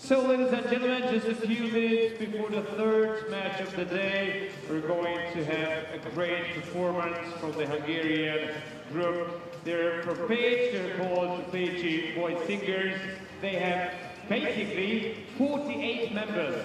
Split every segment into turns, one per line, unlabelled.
So, ladies and gentlemen, just a few minutes before the third match of the day, we're going to have a great performance from the Hungarian group. They're from Pécs, they're called the Pécsi Boy Singers. They have basically 48 members,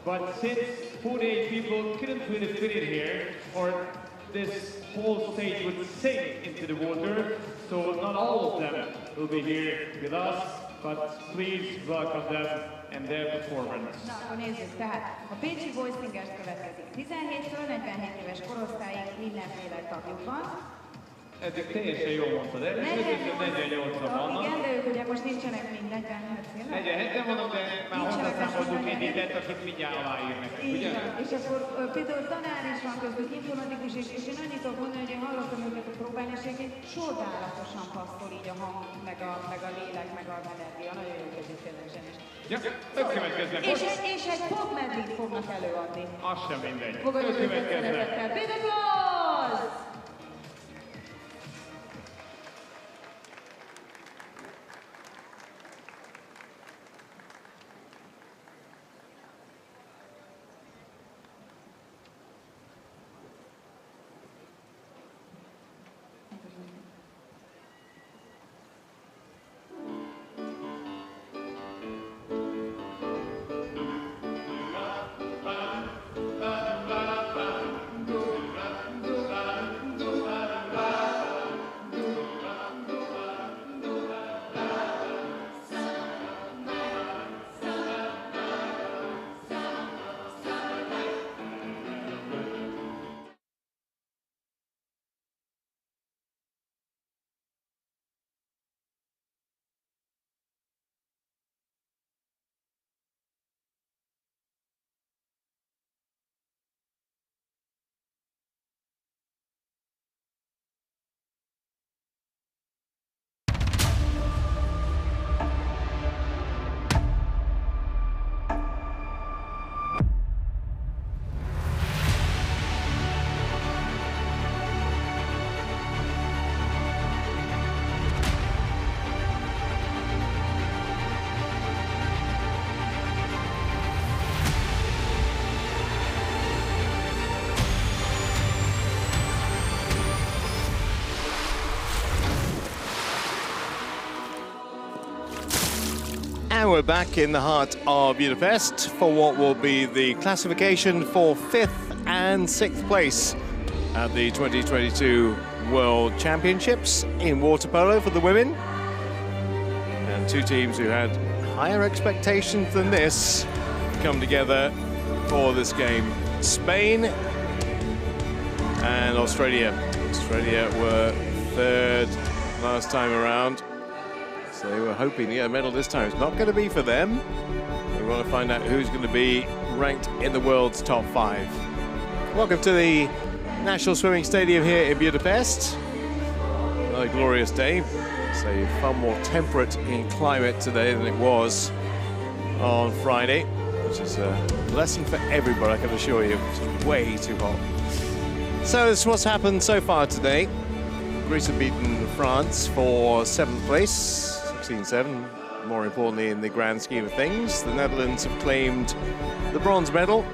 but since 48 people couldn't really fit in here, or this whole stage would sink into the water, so not all of them will be here with us, but please welcome them and their performance.
Na, akkor nézzük, tehát a Pécsi Boy Singers következik. 17-től 47 éves korosztályig mindenféle tagjuk van.
Eddig teljesen jól mondtad, de 48-an vannak.
Igen, de ők ugye most nincsenek mindegy,
47-en vannak, de már hozzászámoltuk egyet, akik mindjárt aláírnak, ugye?
És akkor például tanár is van közben, informatikus is, és én annyit tudok mondani, hogy én hallottam őket a próbálni, és egyébként csodálatosan passzol így a hang, meg a lélek, meg a energia. Nagyon jó között tényleg zsenis.
Ja, ők következnek most.
És egy pop medley fognak előadni.
Az sem mindegy.
Fogadjuk őket szeretettel. Big applause!
And we're back in the heart of Budapest for what will be the classification for 5th and 6th place at the 2022 World Championships in water polo for the women. And two teams who had higher expectations than this come together for this game. Spain and Australia. Australia were third last time around. So they were hoping to get a medal this time. It's not going to be for them. We want to find out who's going to be ranked in the world's top 5. Welcome to the National Swimming Stadium here in Budapest. Another glorious day. So far more temperate in climate today than it was on Friday, which is a lesson for everybody, I can assure you. It's way too hot. So this is what's happened so far today. Greece have beaten France for 7th place. 16-7, more importantly in the grand scheme of things. The Netherlands have claimed the bronze medal.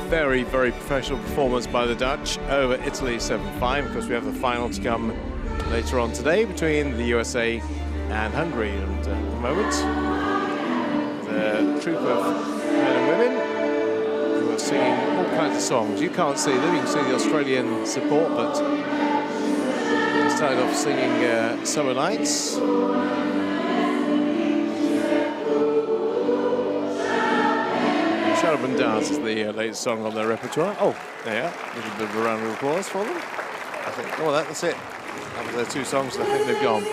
Very, very professional performance by the Dutch over Italy 7-5. Of course, we have the final to come later on today between the USA and Hungary. And at the moment, the troop of men and women who are singing all kinds of songs. You can't see them, you can see the Australian support, but they started off singing Summer Nights. Shut Up and Dance is the latest song on their repertoire. Oh, there you are. A little bit of a round of applause for them. I think, oh, that's it. That was their two songs, and I think they've gone.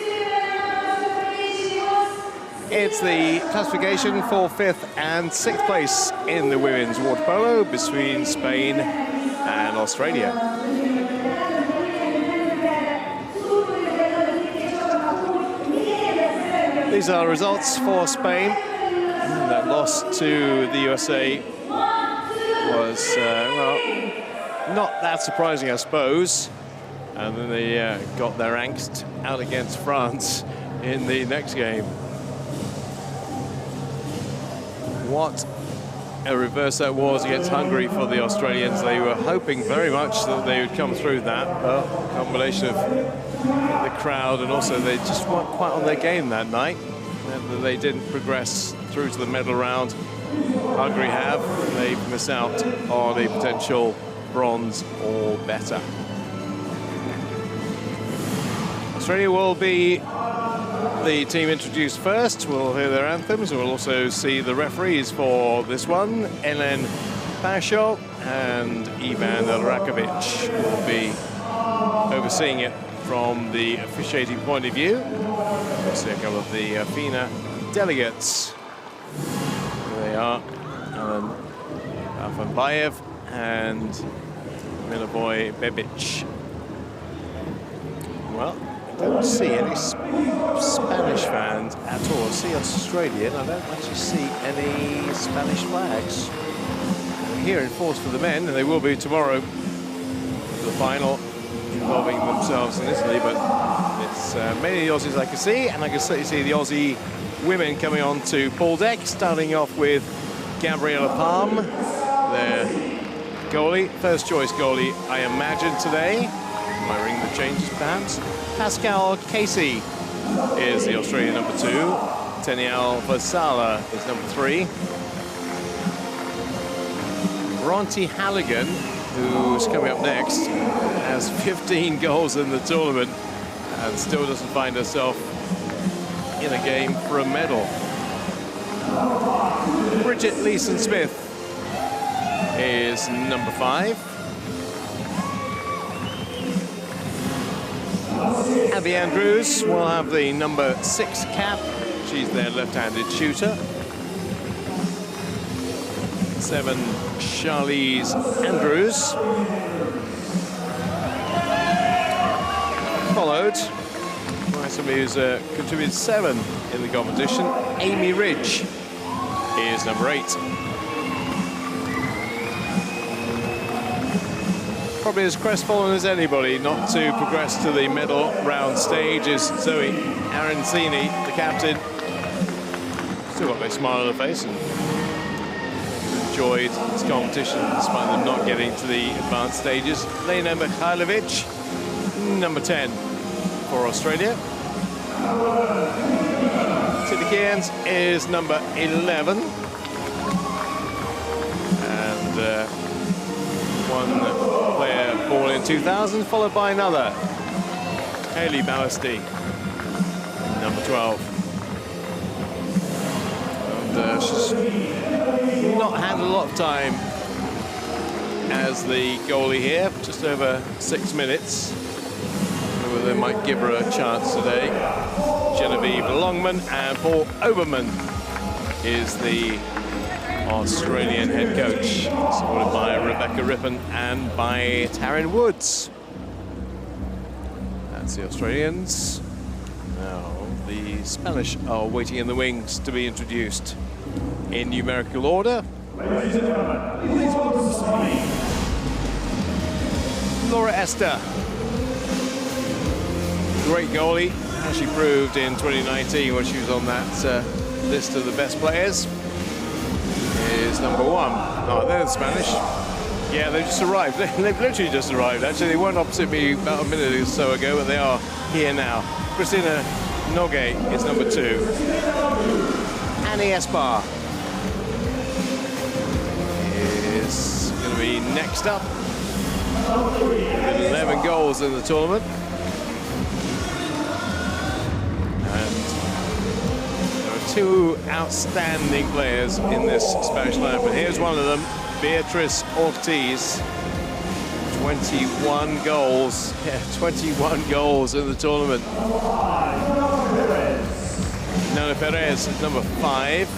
It's the classification for 5th and 6th place in the women's water polo between Spain and Australia. These are the results for Spain. That loss to the USA was, well, not that surprising, I suppose. And then they got their angst out against France in the next game. what a reverse that was against Hungary for the Australians. They were hoping very much that they would come through that. Well, a combination of the crowd and also they just weren't quite on their game that night. And they didn't progress through to the medal round. Hungary have. They miss out on a potential bronze or better. Australia will be the team introduced first. We'll hear their anthems. We'll also see the referees for this one. Ellen Pasho and Ivan Rakovic will be overseeing it from the officiating point of view. We'll see a couple of the FINA delegates. Here they are, Alan Afanbayev and Milivoje Bebic. Well, I don't see any Spanish fans at all. I see Australian. I don't actually see any Spanish flags. We're here in force for the men, and they will be tomorrow for the final involving themselves in Italy, but it's mainly the Aussies I can see, and I can certainly see the Aussie women coming on to pool deck, starting off with Gabriella Palm, their goalie, first choice goalie, I imagine, today. Might ring the changes, perhaps. Pascal Casey is the Australian number 2. Tenial Vasala is number 3. Bronte Halligan, who's coming up next, has 15 goals in the tournament and still doesn't find herself in a game for a medal. Bridget Leeson-Smith is number 5. Abby Andrews will have the number 6 cap. She's their left-handed shooter. 7, Charlize Andrews. Followed by somebody who's contributed 7 in the competition. Amy Ridge is number 8. Probably as crestfallen as anybody not to progress to the medal round stage is Zoe Arancini, the captain. Still got a big smile on her face and enjoyed this competition despite them not getting to the advanced stages. Lena Mikhailovic, number 10 for Australia. Tidikians is number 11. And one player born in 2000, followed by another, Hayley Ballasty, number 12. And she's not had a lot of time as the goalie here, just over 6 minutes. Whether they might give her a chance today. Genevieve Longman and Paul Oberman is the Australian head coach, supported by Rebecca Rippon and by Taryn Woods. That's the Australians. Now the Spanish are waiting in the wings to be introduced in numerical order.
Ladies and gentlemen, please welcome Spain.
Laura Esther, great goalie, as she proved in 2019 when she was on that list of the best players. Is number 1. Oh, they're the Spanish. Yeah, they've just arrived. They've literally just arrived. Actually, they weren't opposite me about a minute or so ago, but they are here now. Christina Nogue is number 2. Annie Espar is going to be next up. With 11 goals in the tournament. Two outstanding players in this Spanish lineup, but here's one of them, Beatriz Ortiz. 21 goals. Yeah, 21 goals in the tournament. Nana Perez is number 5.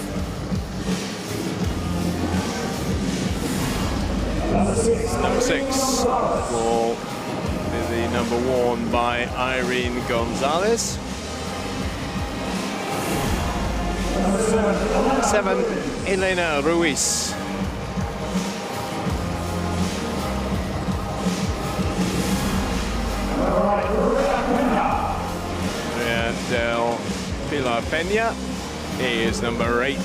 Number 6 will be the number worn by Irene Gonzalez. 7, Elena Ruiz. Del Pilar Peña is number 8.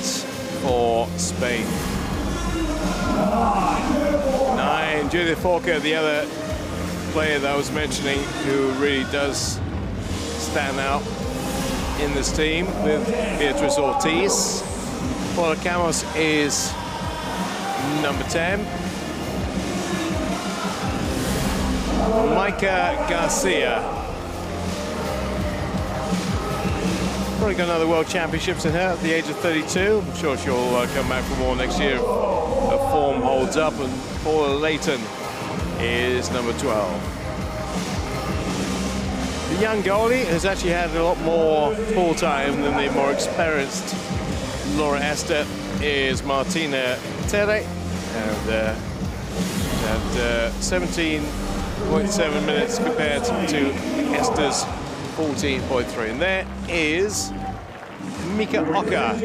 for Spain. 9, Judith Forker, the other player that I was mentioning, who really does stand out in this team with Beatriz Ortiz. Paula Camos is number 10. Maika Garcia. Probably got another World Championships in her at the age of 32. I'm sure she'll come back for more next year if her form holds up. And Paula Layton is number 12. The young goalie has actually had a lot more full time than the more experienced Laura Esther is Martina Terre, and at 17.7 minutes compared to Esther's 14.3. And there is Mika Oka,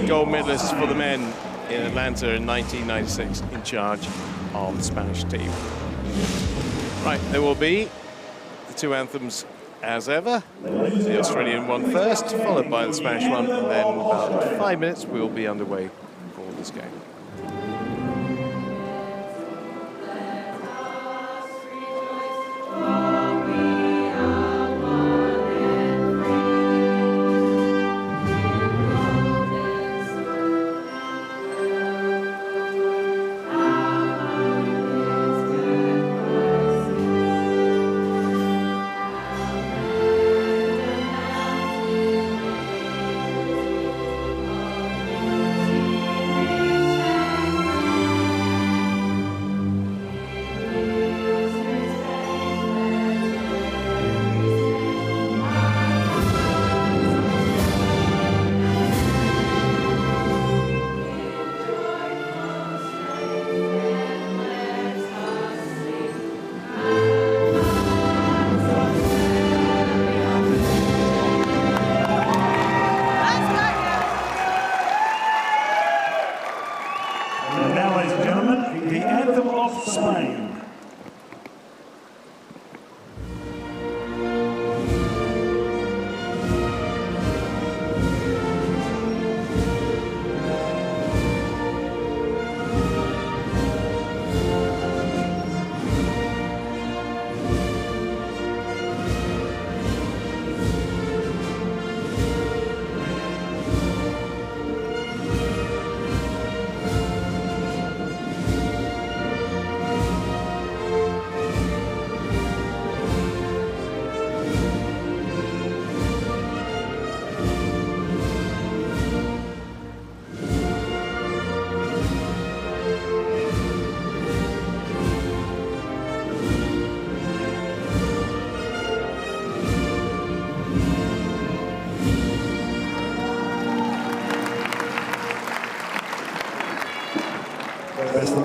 gold medalist for the men in Atlanta in 1996, in charge of the Spanish team. Right, there will be the two anthems as ever. The Australian one first, followed by the Spanish one, and then in about 5 minutes we'll be underway for this game.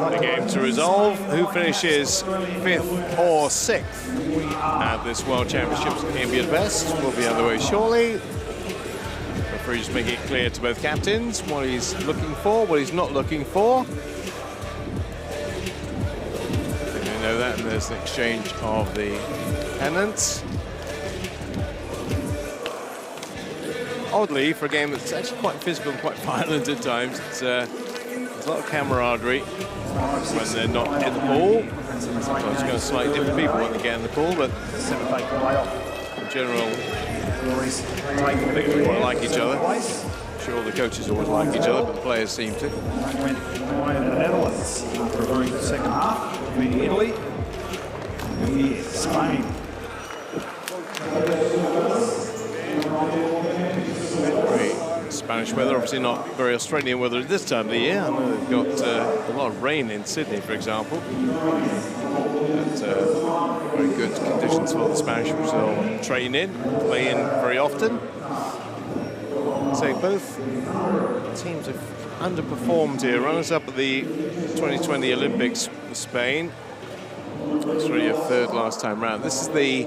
The game to resolve, who finishes 5th or 6th at this World Championships in Budapest will be underway shortly. Referee just making it clear to both captains what he's looking for, what he's not looking for. They know that, and there's an exchange of the pennants. Oddly, for a game that's actually quite physical and quite violent at times, it's there's a lot of camaraderie when they're not in the pool. Well, it's going to slightly different people when they get in the pool, but in general, they quite like each other. I'm sure the coaches always like each other, but the players seem to.
The Netherlands referring the second half. Italy. Here, Spain.
Spanish weather, obviously not very Australian weather at this time of the year. I know they've got a lot of rain in Sydney, for example. But very good conditions for the Spanish, which they'll train in, play in very often. So both teams have underperformed here. Runners-up at the 2020 Olympics for Spain. Australia third last time round. This is the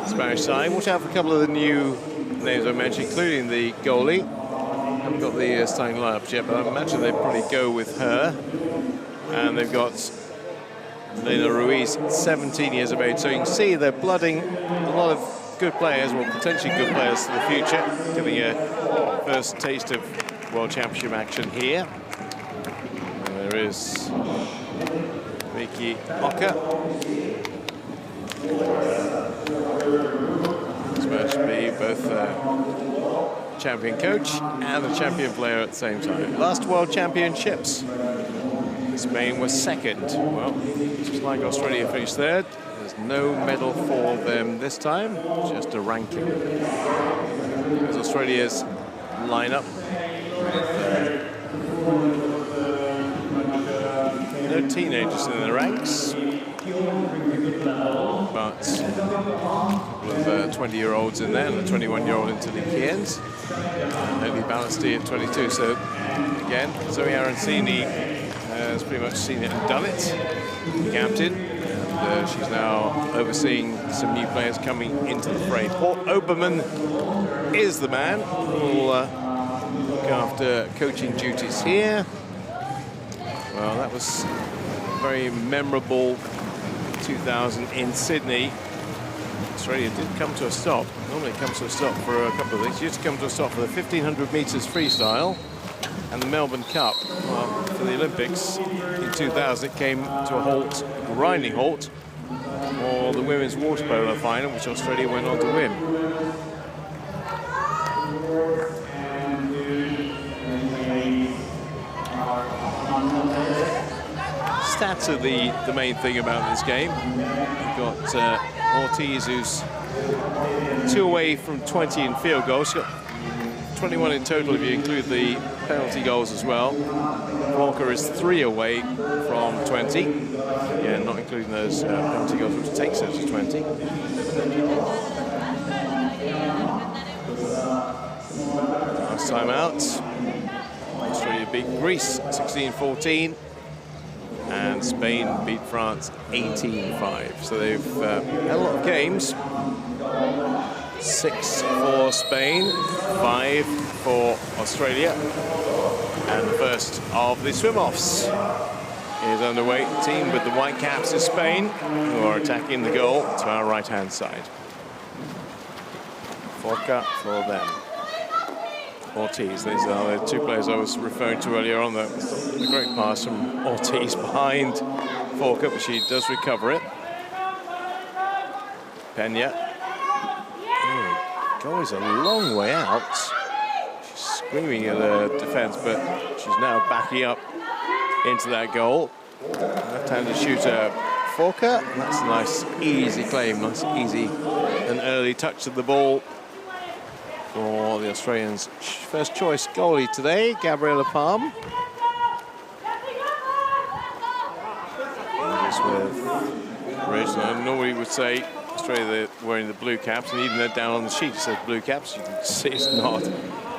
Spanish side. Watch out for a couple of the new names I mentioned, including the goalie. Haven't got the starting lineup yet, but I imagine they'd probably go with her. And they've got Lena Ruiz, 17 years of age. So you can see they're blooding a lot of good players, or potentially good players for the future, getting a first taste of World Championship action here. And there is Miki Oka. Supposed to be both champion coach and a champion player at the same time. Last World Championships, Spain was second. Well, just like Australia finished third, there's no medal for them this time, just a ranking. There's Australia's lineup. No teenagers in the ranks, but with 20-year-olds in there and a 21-year-old in Talikians. Only Ballasty at 22. So again, Zoe Arancini has pretty much seen it and done it. The captain, and she's now overseeing some new players coming into the fray. Paul Obermann is the man who will look after coaching duties here. Well, that was a very memorable 2000 in Sydney. Australia did come to a stop. Normally it comes to a stop for a couple of things. It used to come to a stop for the 1500 meters freestyle and the Melbourne Cup. Well, for the Olympics in 2000, it came to a halt, a grinding halt, for the women's water polo final, which Australia went on to win. Stats are the main thing about this game. You've got Ortiz, who's 2 away from 20 in field goals. She's got 21 in total if you include the penalty goals as well. Walker is 3 away from 20. Yeah, not including those penalty goals, which takes her to 20. Last time out, Australia beat Greece 16-14. And Spain beat France 18-5. So they've had a lot of games. 6 for Spain, 5 for Australia. And the first of the swim-offs is underway. The team with the white caps is Spain, who are attacking the goal to our right-hand side. Forca for them. Ortiz, these are the 2 players I was referring to earlier on. The great pass from Ortiz behind Forca, but she does recover it. Pena. Goalie's a long way out. She's screaming at the defense, but she's now backing up into that goal. Left-handed shooter Forca. That's a nice, easy claim. Nice, easy, and early touch of the ball for the Australians' first choice goalie today, Gabriella Palm. Just with Regina, nobody would say Australia they're wearing the blue caps, and even though down on the sheet it says blue caps, you can see it's not.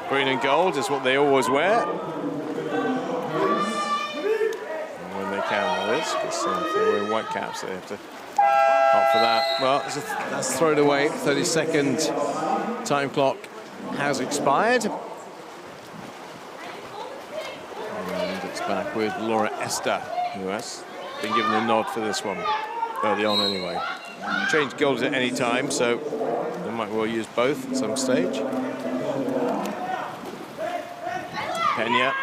Green and gold is what they always wear. And when they can, that is, because if they're wearing white caps, they have to opt for that. Well, that's thrown away. 30-second time clock has expired. And it's back with Laura Esta, who has been given a nod for this one, early on anyway. Change goals at any time, so they might well use both at some stage. Pena.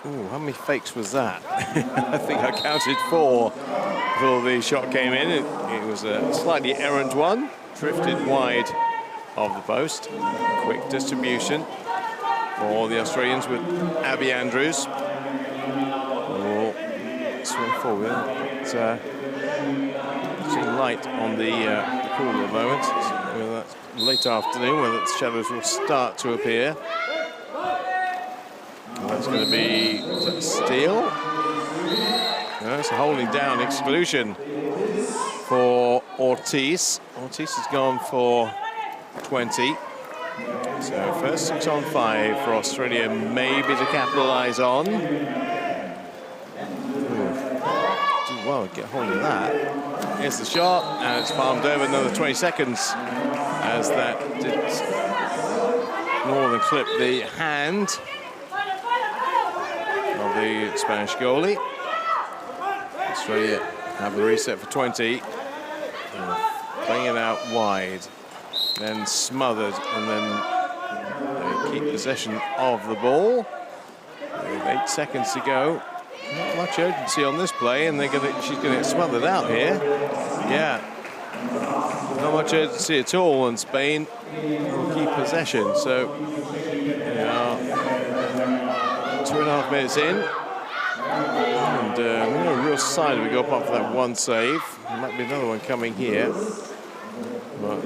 Ooh, how many fakes was that? I think I counted 4 before the shot came in. It was a slightly errant one, drifted wide of the post. Quick distribution for the Australians with Abby Andrews. Oh, swing forward. It's light on the pool at the moment. Whether that's late afternoon, whether the shadows will start to appear. And that's going to be a steal. No, it's a holding down exclusion for Ortiz. Ortiz has gone for 20. So first 6 on 5 for Australia, maybe to capitalise on. Do well, get hold of that. Here's the shot, and it's palmed over. Another 20 seconds as that did more than clip the hand of the Spanish goalie. Australia have the reset for 20. Playing it out wide. Then smothered, and then they keep possession of the ball. With 8 seconds to go. Not much urgency on this play, and she's going to get smothered out here. Yeah. Not much urgency at all, and Spain will keep possession. So, 2.5 minutes in. And no real sign we go apart for that one save. There might be another one coming here. But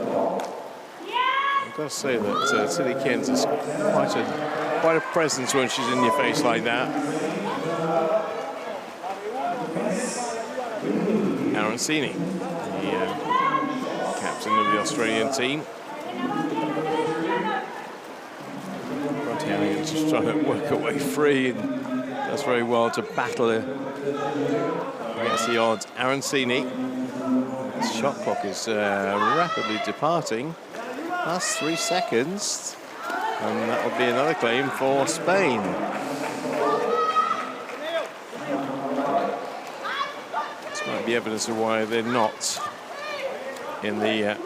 I've got to say that Tilly Kent is quite a presence when she's in your face like that. Arancini, the captain of the Australian team. Just trying to work her way free, and does very well to battle against the odds. Arancini, the shot clock is rapidly departing. Last 3 seconds, and that will be another claim for Spain. This might be evidence of why they're not in the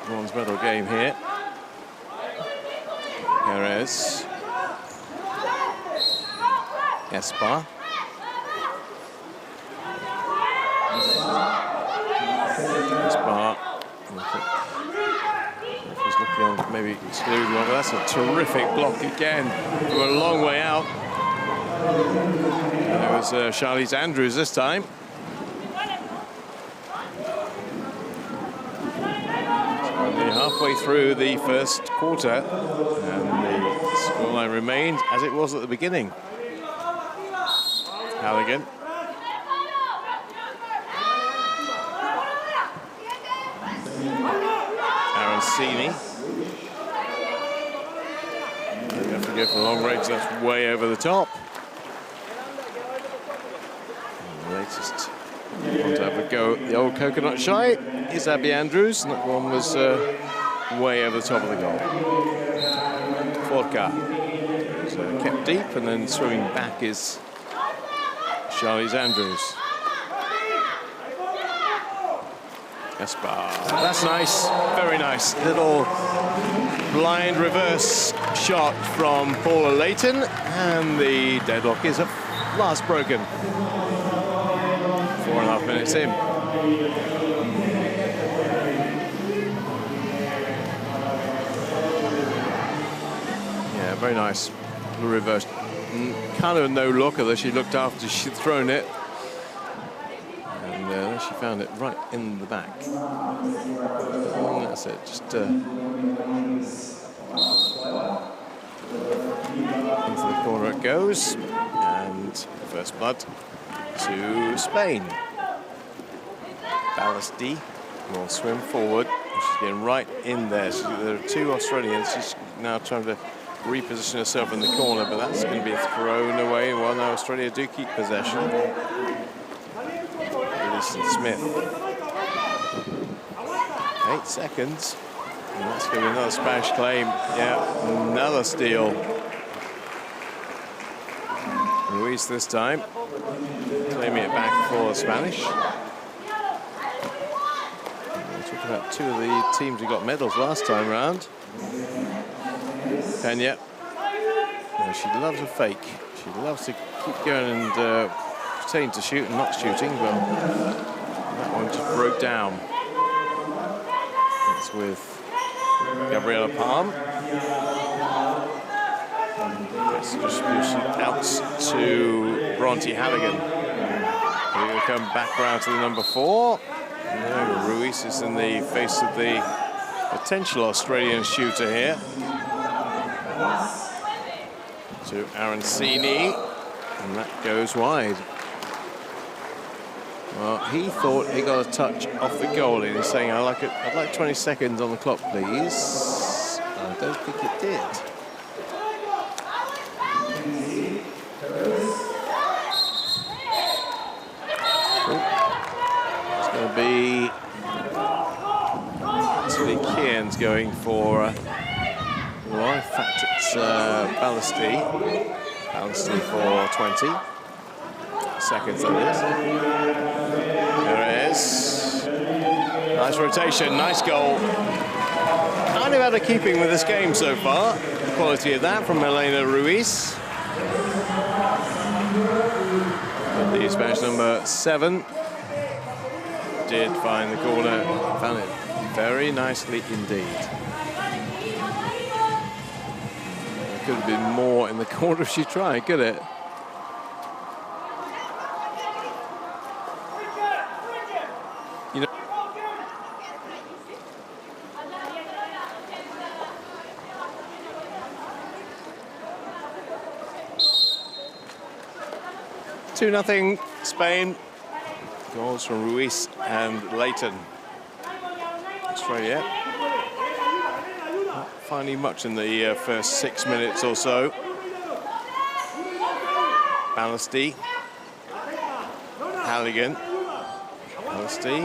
bronze medal game here. Perez. Espa. He's looking on, maybe exclude one, but that's a terrific block again from a long way out. And it was Charlize Andrews this time. Only halfway through the first quarter, and the scoreline remained as it was at the beginning. Halligan. Arancini. You have to go for the long range, that's way over the top. And the latest one to have a go at the old coconut shy is Abby Andrews, and that one was way over the top of the goal. Forca was kept deep, and then swimming back is Charlize Andrews. Gaspar. That's nice. Very nice. Little blind reverse shot from Paula Layton. And the deadlock is at last broken. 4.5 minutes in. Yeah, very nice. The reverse. Kind of a no look, although she looked after she'd thrown it, and she found it right in the back. And that's it, just into the corner it goes, and first blood to Spain. Ballasti will swim forward. She's getting right in there. There are 2 Australians. She's now trying to reposition herself in the corner, but that's going to be thrown away. Well, now Australia do keep possession. Wilson Smith. 8 seconds. And that's going to be another Spanish claim. Yeah, another steal. Ruiz this time. Claiming it back for the Spanish. We're talking about 2 of the teams who got medals last time round. Pena. No, she loves a fake. She loves to keep going and pretending to shoot and not shooting. Well, that one just broke down. That's with Gabriela Palm. Distribution out to Bronte Halligan. We'll come back round to the number 4. No, Ruiz is in the face of the potential Australian shooter here. To Arancini, and that goes wide. Well, he thought he got a touch off the goalie. He's saying, I'd like 20 seconds on the clock, please. I don't think it did. It's going to be Tilly Kearns going for well, in fact, it's Ballasti for 20 seconds, that is. There it is. Nice rotation, nice goal. Kind of out of keeping with this game so far. quality of that from Elena Ruiz. But the Spanish number 7 did find the corner, found it very nicely indeed. There could have been more in the corner if she tried, could it? You know, two 0 Spain. Goals from Ruiz and Leighton. Australia not finding much in the first 6 minutes or so. Ballasty. Halligan. Ballasty.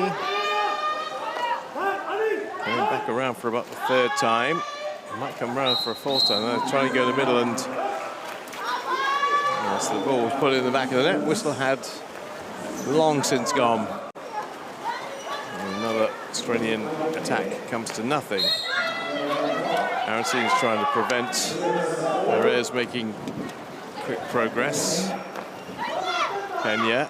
Going back around for about the 3rd time. He might come around for a 4th time. They're trying to go in the middle, and yes, the ball was put in the back of the net. Whistle had long since gone. And another Australian attack comes to nothing. Aronstein's trying to prevent Perez making quick progress. Pena.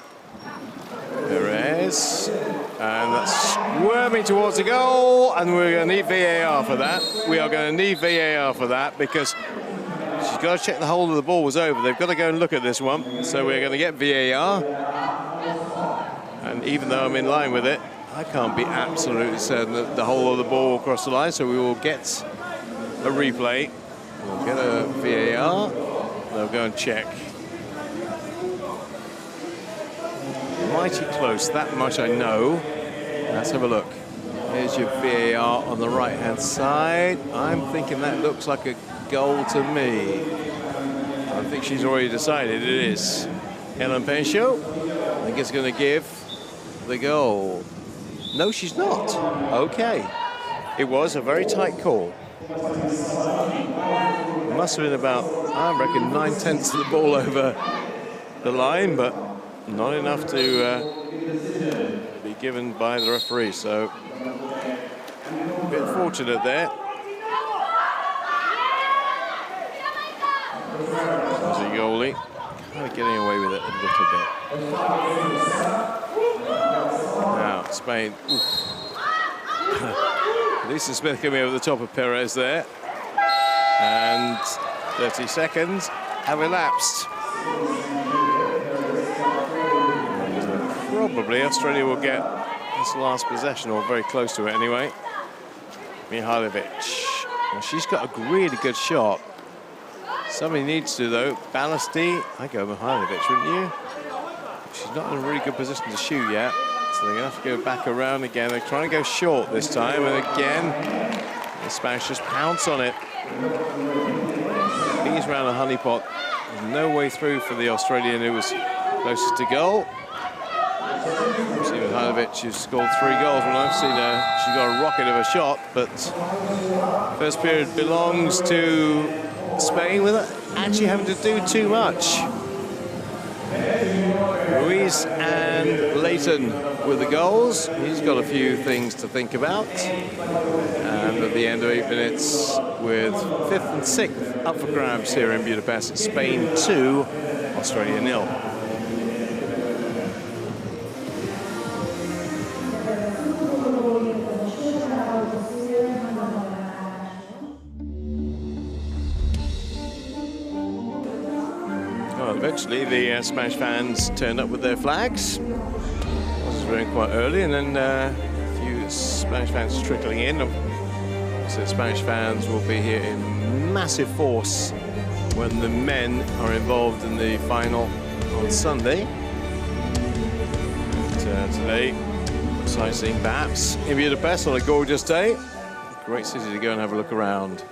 Perez. And that's squirming towards the goal. And we're going to need VAR for that. We are going to need VAR for that because she's got to check the hold of the ball was over. They've got to go and look at this one. So we're going to get VAR. And even though I'm in line with it, I can't be absolutely certain that the whole of the ball will cross the line. So we will get a replay. We'll get a VAR. They'll go and check. Mighty close, that much I know. Let's have a look. Here's your VAR on the right-hand side. I'm thinking that looks like a goal to me. I think she's already decided it is. Ellen Pencho, I think it's going to give the goal. No, she's not. Okay. It was a very tight call. It must have been about, I reckon, 9/10 of the ball over the line, but not enough to be given by the referee. So, a bit fortunate there. There's a goalie. Kind of getting away with it a little bit. Now, Spain. Lisa Smith coming over the top of Perez there. And 30 seconds have elapsed. Probably Australia will get this last possession, or very close to it anyway. Mihailovic. Well, she's got a really good shot. Somebody needs to, though. Ballasty. I'd go Mihailovic, wouldn't you? She's not in a really good position to shoot yet. So they're going to have to go back around again. They're trying to go short this time. And again, the Spanish just pounce on it. He's around a honeypot. There's no way through for the Australian who was closest to goal. Mihailovic has scored 3 goals. When I've seen her, she's got a rocket of a shot. But first period belongs to Spain without actually having to do too much. Ruiz and Leighton with the goals. He's got a few things to think about. And at the end of 8 minutes, with 5th and 6th up for grabs here in Budapest, it's Spain 2, Australia 0. Eventually, the Spanish fans turned up with their flags. This was running quite early, and then a few Spanish fans trickling in. So Spanish fans will be here in massive force when the men are involved in the final on Sunday. And today, sightseeing perhaps in Budapest on a gorgeous day. Great city to go and have a look around.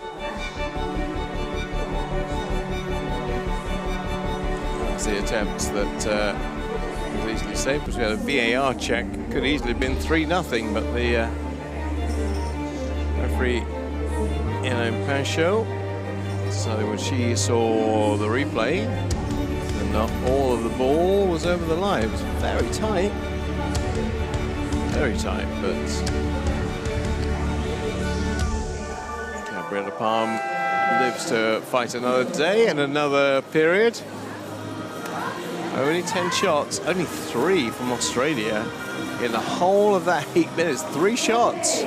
The attempts that was easily saved, because we had a VAR check. Could easily have been 3-0, but the referee Ellen Pencho decided when she saw the replay that not all of the ball was over the line. It was very tight, but Gabriella Palm lives to fight another day and another period. Only 10 shots, only 3 from Australia in the whole of that 8 minutes. 3 shots.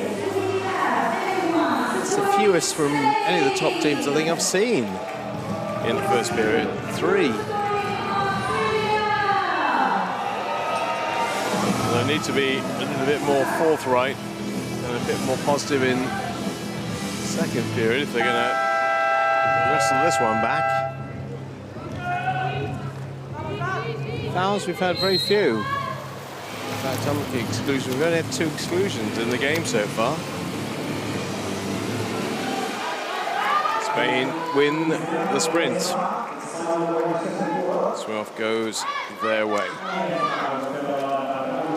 It's the fewest from any of the top teams I think I've seen in the first period. 3. They need to be a little bit more forthright and a bit more positive in the second period if they're going to wrestle this one back. Fouls, we've had very few. In fact, I'm looking at exclusions. We've only had 2 exclusions in the game so far. Spain win the sprint. So off goes their way.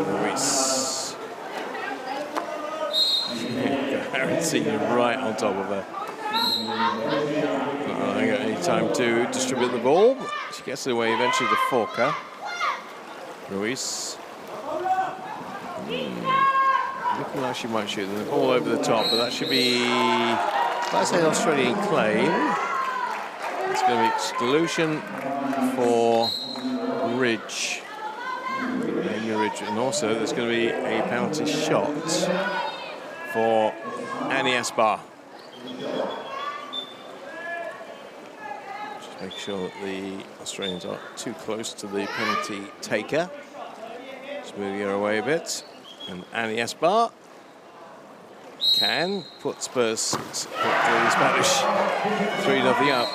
Ruiz. Aaron Senior right on top of her. Not got any time to distribute the ball. She gets it away eventually to Forker. Ruiz. Looking like she might shoot the ball over the top, but that should be, that's an Australian claim. It's going to be exclusion for Ridge. Ridge. And also there's going to be a penalty shot for Annie Esbar. Just make sure that the Australians aren't too close to the penalty taker. Just moving her away a bit. And Annie Esbar can put Spurs, put the Spanish 3-0 up.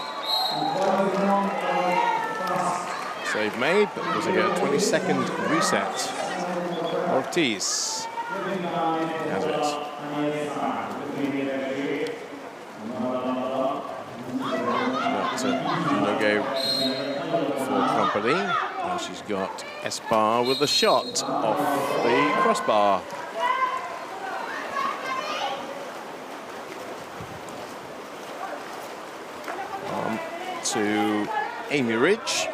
Save made, but does it get a 20-second reset? Ortiz has it. No go for company. And she's got Esbar with a shot off the crossbar. To Amy Ridge.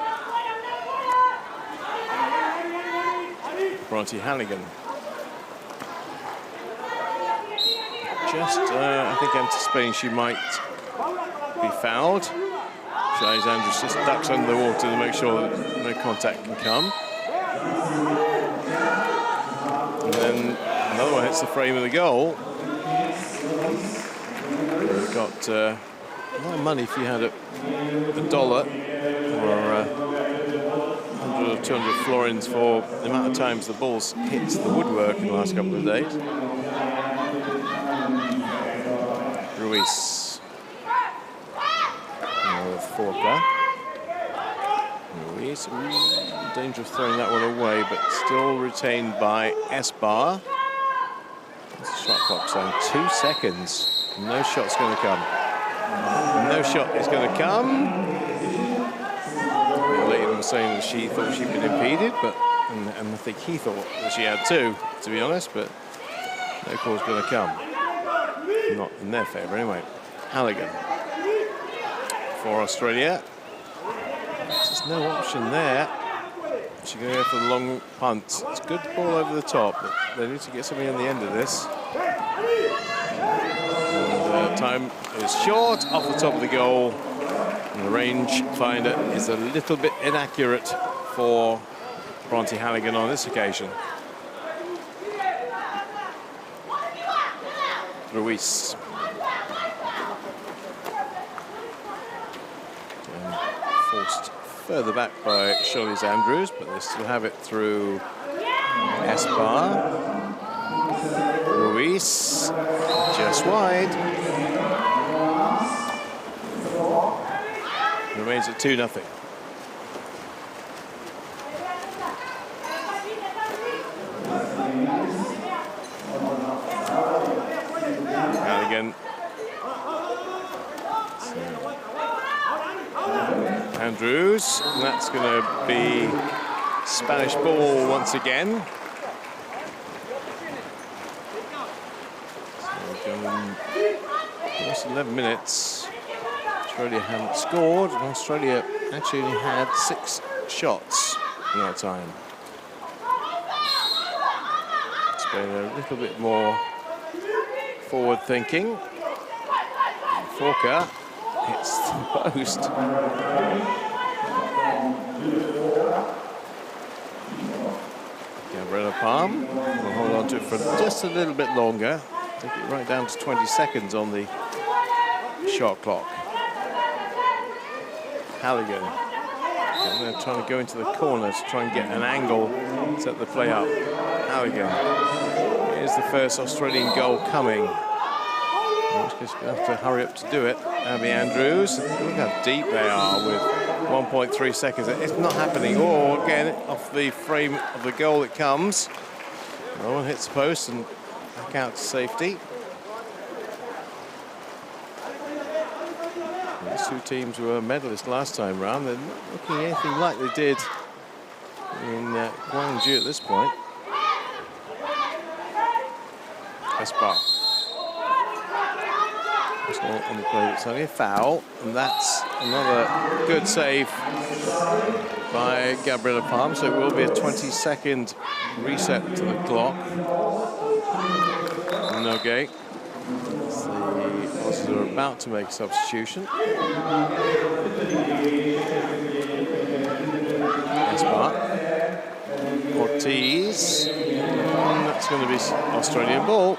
Bronte Halligan. Just, I think, anticipating she might be fouled. Charlize Andrews just ducks under the water to make sure that no contact can come. And then another one hits the frame of the goal. We've got a lot of money if you had $1 or 100 or 200 florins for the amount of times the ball's hit the woodwork in the last couple of days. Ruiz. Now with Forker. Ruiz. Danger of throwing that one away, but still retained by Esbar. Shot clock's down 2 seconds. No shot's going to come. No shot is going to come. Leighton was saying that she thought she'd been impeded, but and I think he thought that she had too, to be honest, but no call's going to come. Not in their favour anyway. Halligan for Australia. There's no option there. She's going to go for the long punt. It's good ball over the top, but they need to get something on the end of this. And time is short, off the top of the goal. And the range finder is a little bit inaccurate for Bronte Halligan on this occasion. Ruiz. And forced further back by Charlize Andrews, but they still have it through Esbar. Ruiz, just wide. Remains at 2-0. Halligan. Andrews, and that's going to be Spanish ball once again. So almost 11 minutes. Australia hadn't scored, and Australia actually only had 6 shots in that time. Spain a little bit more forward thinking. Forker hits the post. Gabriella Palm will hold on to it for just a little bit longer. Take it right down to 20 seconds on the shot clock. Halligan they're trying to go into the corner to try and get an angle, set the play up. Halligan. Here's the first Australian goal coming. She's going to have to hurry up to do it. Abby Andrews. Look how deep they are with 1.3 seconds. It's not happening. Oh, again, off the frame of the goal it comes. No one hits the post and back out to safety. These two teams were medalists last time round. They're not looking anything like they did in Guangzhou at this point. Espa. It's not on the play, it's only a foul, and that's another good save by Gabriella Palm, so it will be a 20-second reset to the clock. No gate. The Aussies are about to make a substitution. Espa. Ortiz. And that's going to be Australian ball.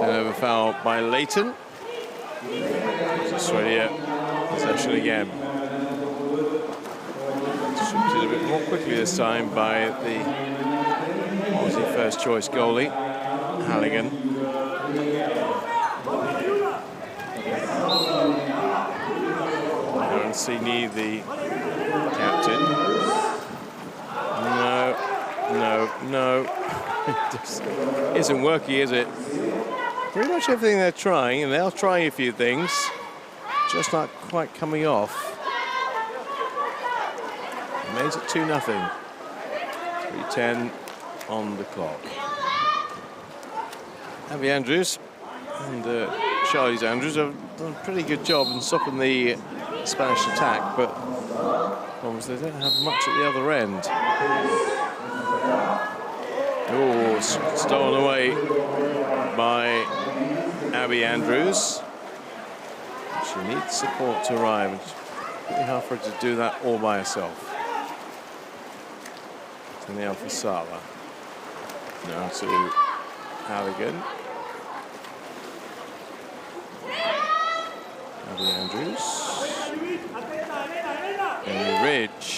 Turnover foul by Leighton. Australia possession again. Distributed a bit more quickly this time by the Aussie first choice goalie, Halligan. Aaron Sini, the captain. No. It just isn't working, is it? Pretty much everything they're trying, and they'll try a few things, just not quite coming off. Made it 2-0. 3:10 on the clock. Abby Andrews and Charlize Andrews have done a pretty good job in stopping the Spanish attack, but obviously they don't have much at the other end. Oh, stolen away by Abby Andrews. She needs support to arrive. It's pretty hard for her to do that all by herself. To the Alpha Sala. Now to Halligan. Abby Andrews. Amy Ridge.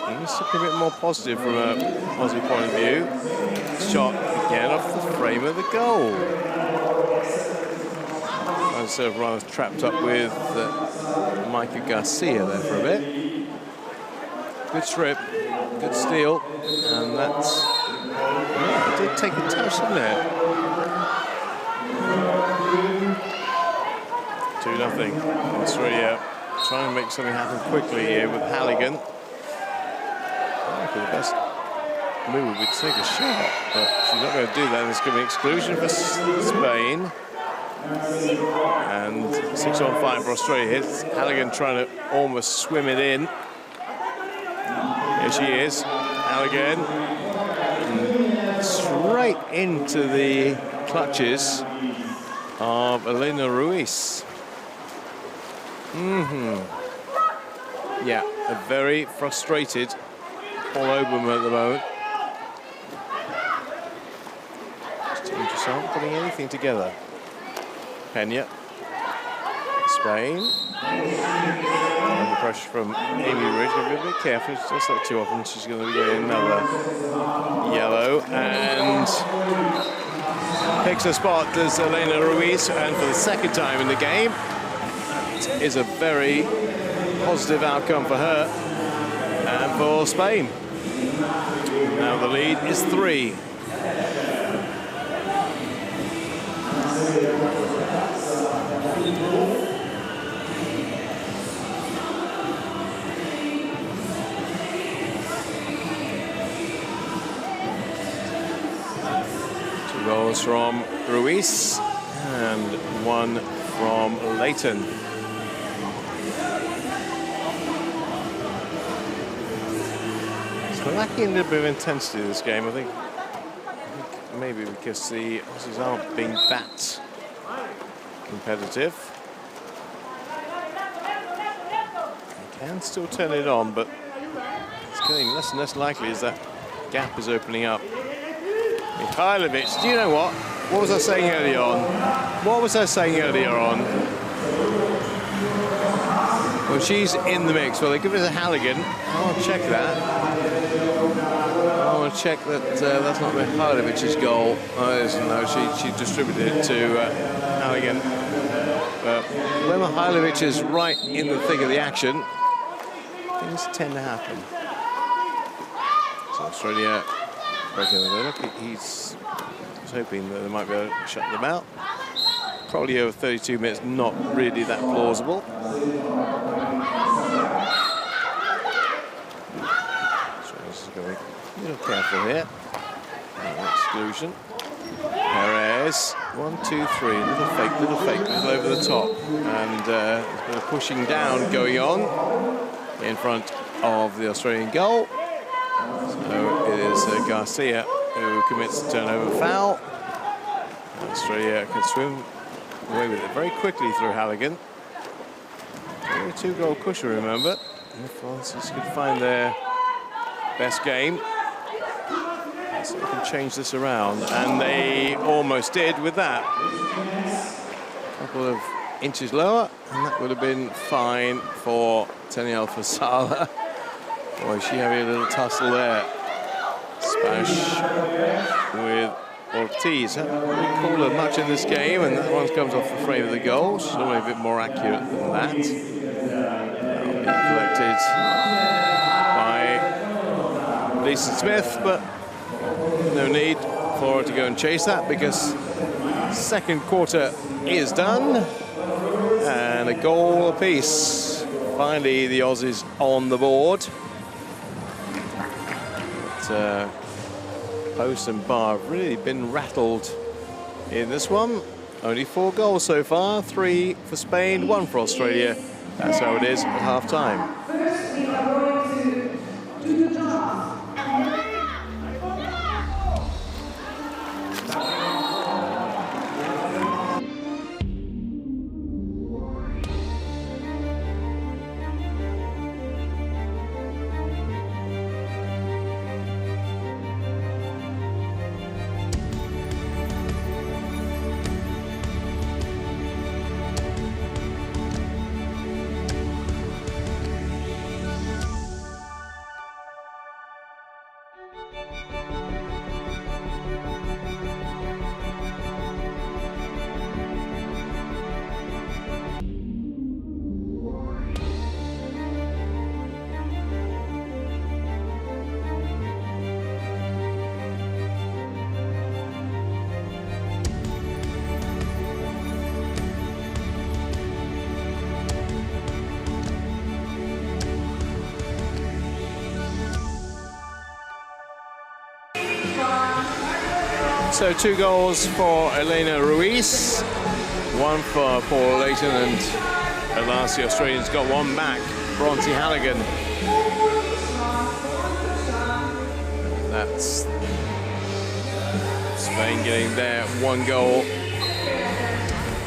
He's looking a bit more positive from an Aussie point of view. Shot again off the frame of the goal. Sort of rather trapped up with Micah Garcia there for a bit. Good strip, good steal, and that's... Yeah, it did take a touch, didn't it? 2-0. Australia trying to make something happen quickly here with Halligan. The best move would be to take a shot, but she's not going to do that. There's going to be exclusion for Spain. And 6-on-5 for Australia. Here's Halligan trying to almost swim it in. Here she is, Halligan. Straight into the clutches of Elena Ruiz. Yeah, a very frustrated Paul Oberman at the moment. Just aren't putting anything together. Pena. Spain. Under pressure from Amy Ridge. Got to be a bit careful. She does that too often. She's going to be getting another yellow. And picks a spot, does Elena Ruiz. And for the second time in the game, it is a very positive outcome for her and for Spain. Now the lead is 3. Two goals from Ruiz and one from Leighton. It's lacking a little bit of intensity in this game, I think. Maybe because the Aussies aren't being that competitive. He can still turn it on, but it's getting less and less likely as that gap is opening up. Mihailovic, do you know what? What was I saying earlier on? What was I saying earlier on? Well, she's in the mix. Well, they give it to Halligan. I want to check that. I want to check that that's not Mihailovic's goal. No, she distributed it to Halligan. But when Mihailovic is right in the thick of the action, things tend to happen. So Australia breaking the look. He's hoping that they might be able to shut them out. Probably over 32 minutes, not really that plausible. So this is going to be a little careful here. Exclusion. Perez, 1, 2, 3, little fake, little over the top. And there's a bit of pushing down going on in front of the Australian goal. So it is Garcia who commits the turnover foul. Australia can swim away with it very quickly through Halligan. Only a 2-goal cushion, remember. And if Francis could find their best game, so they can change this around. And they almost did with that. A couple of inches lower, and that would have been fine for Teniel Fasala. Boy, she having a little tussle there. Smash with Ortiz. Haven't really called her much in this game, and that one comes off the frame of the goal. She's normally a bit more accurate than that. That'll be collected by Lisa Smith, but no need for her to go and chase that because second quarter is done, and a goal apiece. Finally, the Aussies on the board. But, post and bar have really been rattled in this one. Only 4 goals so far, 3 for Spain, 1 for Australia. That's how it is at half-time. So 2 goals for Elena Ruiz, 1 for Paul Leighton, and at last the Australians got 1 back, Bronte Halligan. That's Spain getting their 1 goal.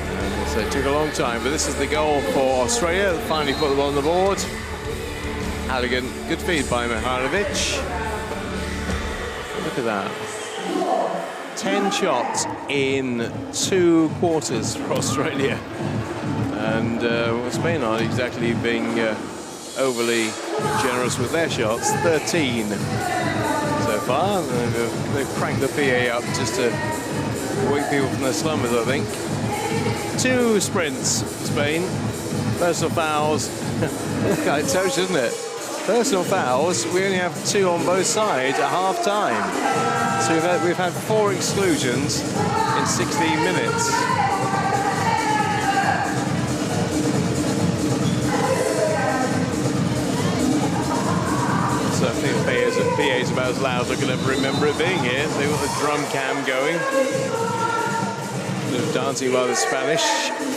And so it took a long time, but this is the goal for Australia. They finally put them on the board. Halligan, good feed by Mihailovic. Look at that. 10 shots in 2 quarters for Australia. And Spain aren't exactly being overly generous with their shots. 13 so far. They've cranked the PA up just to wake people from their slumbers, I think. 2 sprints for Spain. Personal fouls. Look, I told you, isn't it? Personal fouls, we only have 2 on both sides at half-time. So we've had 4 exclusions in 16 minutes. So I think PA's about as loud as I can ever remember it being here. They've got the drum cam going. They're dancing by the Spanish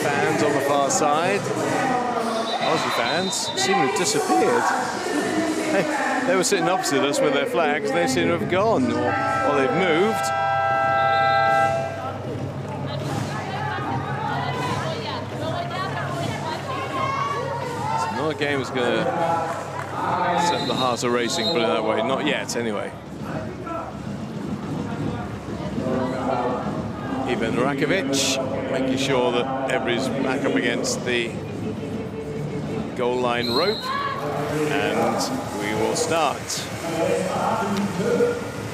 fans on the far side. Aussie fans seem to have disappeared. They were sitting opposite us with their flags, they seem to have gone, or they've moved. game is going to set the heart of racing, put it that way. Not yet, anyway. Ivan Rakovic making sure that everybody's back up against the goal line rope. And we will start.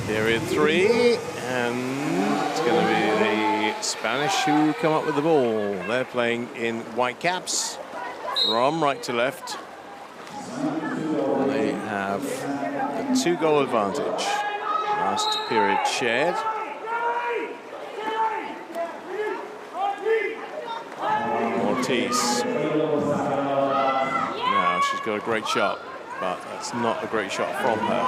Period 3, and it's going to be the Spanish who come up with the ball. They're playing in white caps from right to left. They have a 2-goal advantage. Last period shared. Ortiz. Now she's got a great shot, but that's not a great shot from her.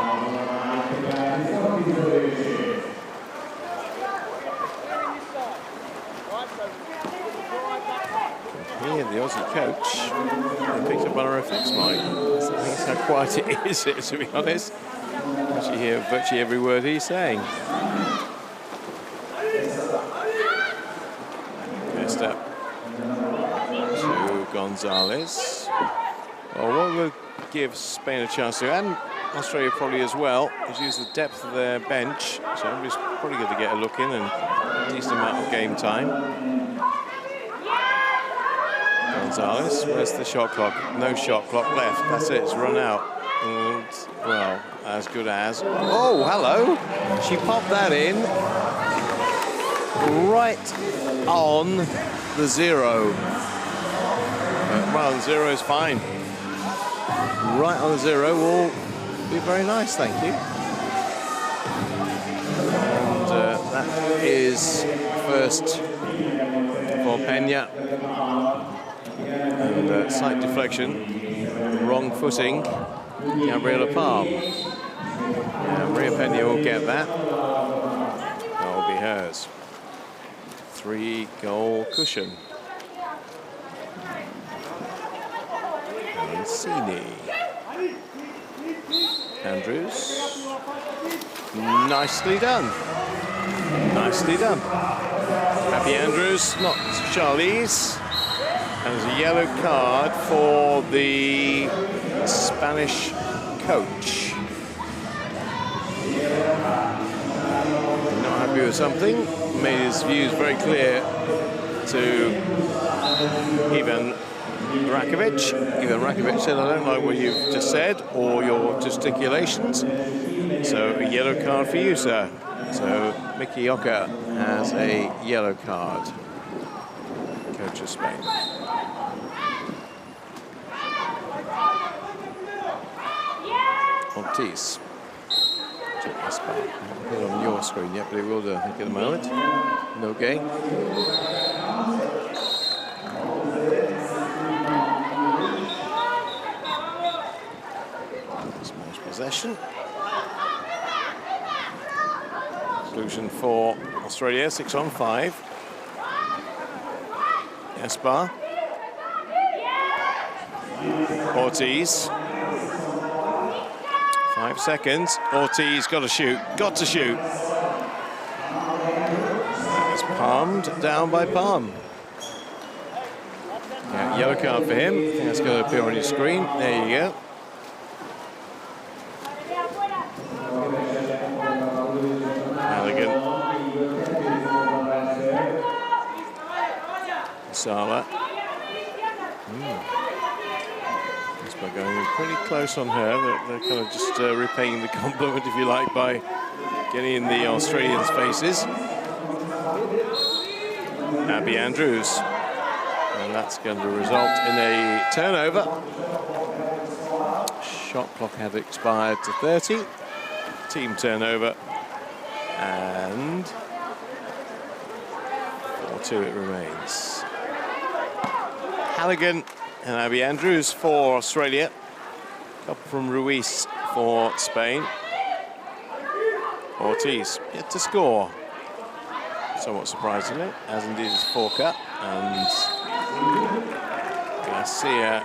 Here, the Aussie coach, they picked up on her effects mic. I think that's how quiet it is, to be honest. Actually hear virtually every word he's saying. First up to Gonzalez. Well, what will give Spain a chance to, and Australia probably as well, is use the depth of their bench. So everybody's probably going to get a look in and a decent amount of game time. Gonzalez, where's the shot clock? No shot clock left. That's it, it's run out. And, well, as good as. Oh, hello. She popped that in right on the 0. Well, the 0 is fine. Right on the 0 will be very nice, thank you. And that is first for Peña. And slight deflection, wrong footing, Gabriela Palm. Maria Peña will get that. That will be hers. 3-goal cushion. Mancini. Andrews. Nicely done. Nicely done. Happy Andrews, not Charlize. And there's a yellow card for the Spanish coach. Not happy with something. Made his views very clear to Ivan Rakovic. Ivan Rakovic said, I don't like what you've just said or your gesticulations. So a yellow card for you, sir. So Mickey Ocker has a yellow card. Coach of Spain. Ortiz. Put it on your screen yet, but it will do, I think, in a moment. No gain. Spanish possession. Solution for Australia, 6-on-5. Espa. Ortiz. 5 seconds. Ortiz got to shoot. Got to shoot. That's palmed down by Palm. Yeah, yellow card for him. I think that's going to appear on your screen. There you go. Halligan. Sala. By going pretty close on her. They're kind of just repaying the compliment, if you like, by getting in the Australians' faces. Abby Andrews. And that's going to result in a turnover. Shot clock had expired to 30. Team turnover. And 4-2 it remains. Halligan and Abby Andrews for Australia. Couple from Ruiz for Spain. Ortiz yet to score. Somewhat surprisingly, as indeed is Forker. And Garcia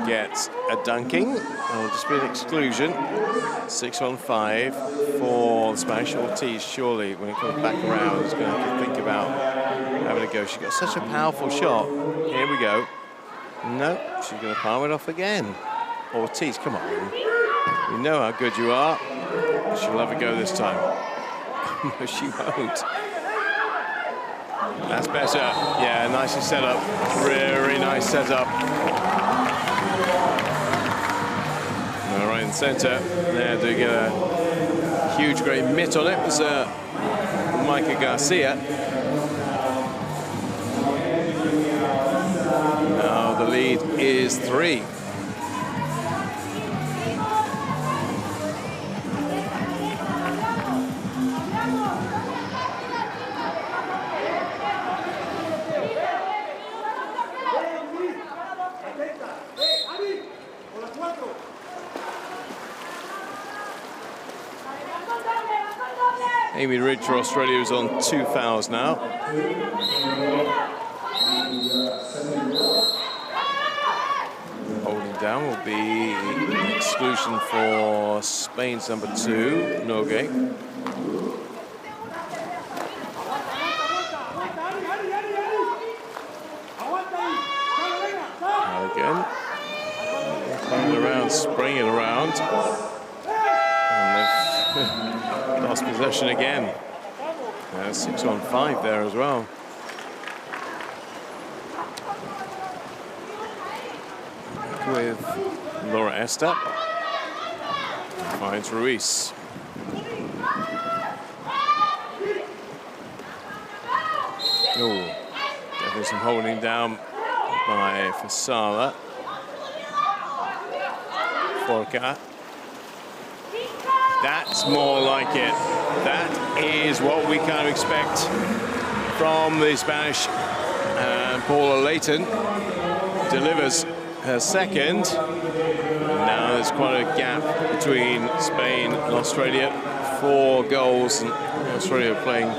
gets a dunking. It'll just be an exclusion. 6-on-5 for the Spanish. Ortiz, surely, when it comes back around, is going to have to think about having a go. She's got such a powerful shot. Here we go. No, she's going to palm it off again. Ortiz. Come on. You know how good you are. She'll have a go this time. No, she won't. That's better. Yeah, nicely set up. Very nice setup. Right in the centre. There to get a huge great mitt on it was Micah Garcia. Now the lead is 3. Amy Ridge for Australia is on 2 fouls now. Holding down will be an exclusion for Spain's number 2, Norgate. Again, coming around, spraying it around. Lost possession again. 6-on-5 there as well. With Laura Esther. Finds Ruiz. Oh, definitely some holding down by Fasala. Forca. That's more like it. That is what we kind of expect from the Spanish. And Paula Leighton delivers her second. Now there's quite a gap between Spain and Australia. 4 goals, and Australia playing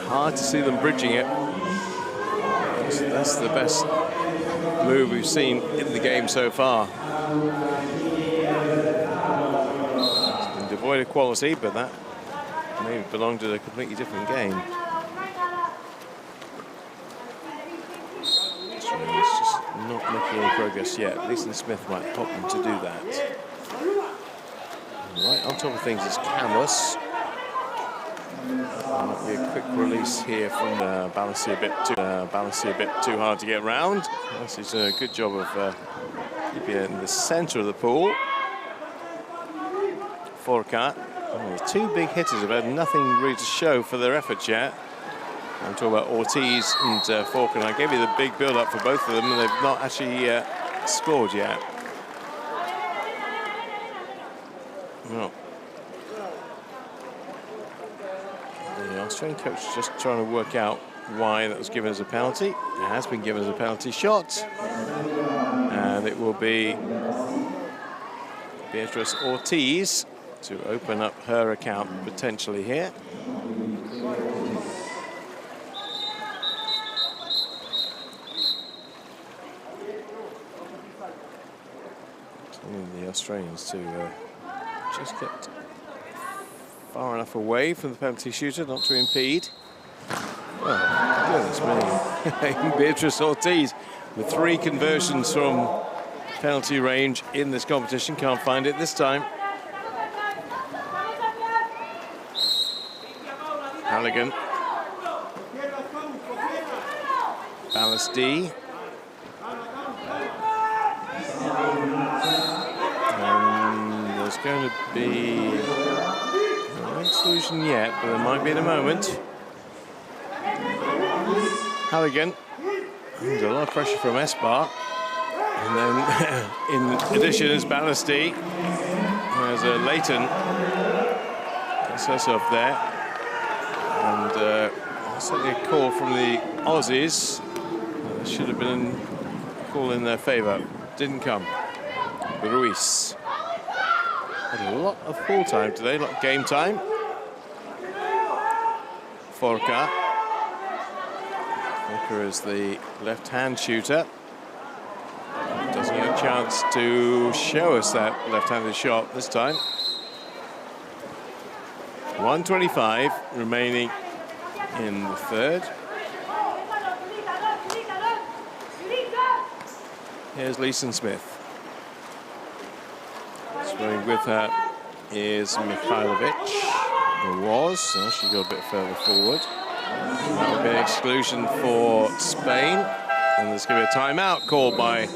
hard to see them bridging it. That's the best move we've seen in the game so far. Devoid of quality, but that maybe belonged to a completely different game. It's just not making any progress yet. Lisa Smith might help them to do that. Right on top of things is Camus. Might be a quick release here from Balassi, a bit too hard to get round. Ballassi's a good job of keeping it in the centre of the pool. Forca. Oh, 2 big hitters have had nothing really to show for their efforts yet. I'm talking about Ortiz and Forca, and I gave you the big build-up for both of them, and they've not actually scored yet. Well, the Australian coach is just trying to work out why that was given as a penalty. It has been given as a penalty shot, and it will be Beatrice Ortiz to open up her account potentially here. Telling the Australians to just get far enough away from the penalty shooter not to impede. Oh, goodness me. Beatrice Ortiz with 3 conversions from penalty range in this competition. Can't find it this time. Halligan. Ballasty. And there's going to be no exclusion yet, but there might be in a moment. Halligan. Under a lot of pressure from Esbar. And then, in addition, is Ballasty. There's a Leighton. Gets herself there. And certainly a call from the Aussies. There should have been a call in their favour. Didn't come. Ruiz. Had a lot of full time today, a lot of game time. Forca. Forca is the left-hand shooter. Doesn't get a chance to show us that left-handed shot this time. 1:25 remaining in the third. Here's Leeson Smith. Swimming with her is Mikhailovic, who was. So she got a bit further forward. That will be an exclusion for Spain. And there's going to be a timeout called by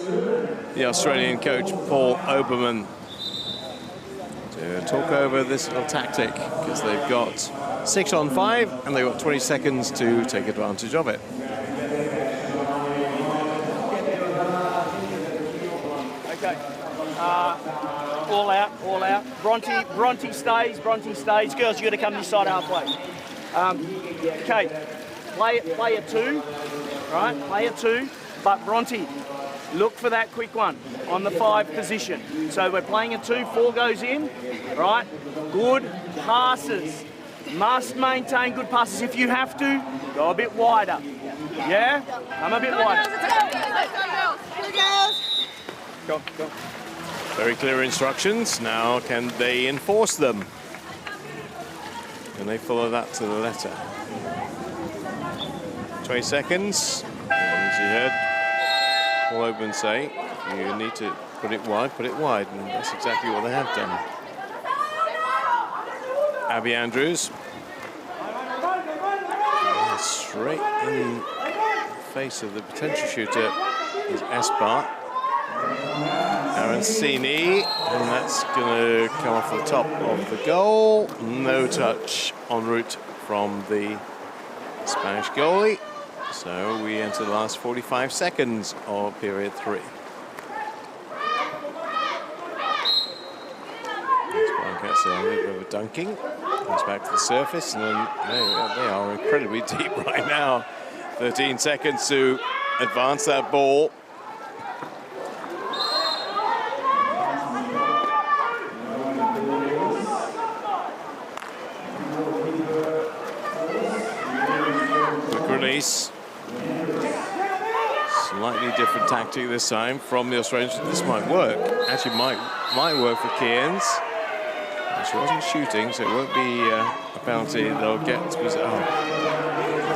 the Australian coach, Paul Oberman, to talk over this little tactic, because they've got 6 on 5 and they've got 20 seconds to take advantage of it.
Okay. All out, all out. Bronte stays. Girls, you got to come this side halfway. Okay, play a 2, right? Play a 2, but Bronte, look for that quick one on the 5 position. So we're playing a 2, 4 goes in, right? Good passes. Must maintain good passes. If you have to, go a bit wider. Yeah? Come a bit wider. Go.
Very clear instructions. Now, can they enforce them? Can they follow that to the letter? 20 seconds. As you heard Paul Oberman say, you need to put it wide, and that's exactly what they have done. Abby Andrews. Straight in the face of the potential shooter is Espar. Arancini, and that's going to come off the top of the goal. No touch en route from the Spanish goalie. So we enter the last 45 seconds of period 3. Espar gets a little bit of a dunking, comes back to the surface, and then they are incredibly deep right now. 13 seconds to advance that ball. Slightly different tactic this time from the Australians. This might work. Actually, might work for Cairns. She wasn't shooting, so it won't be a penalty. They'll get.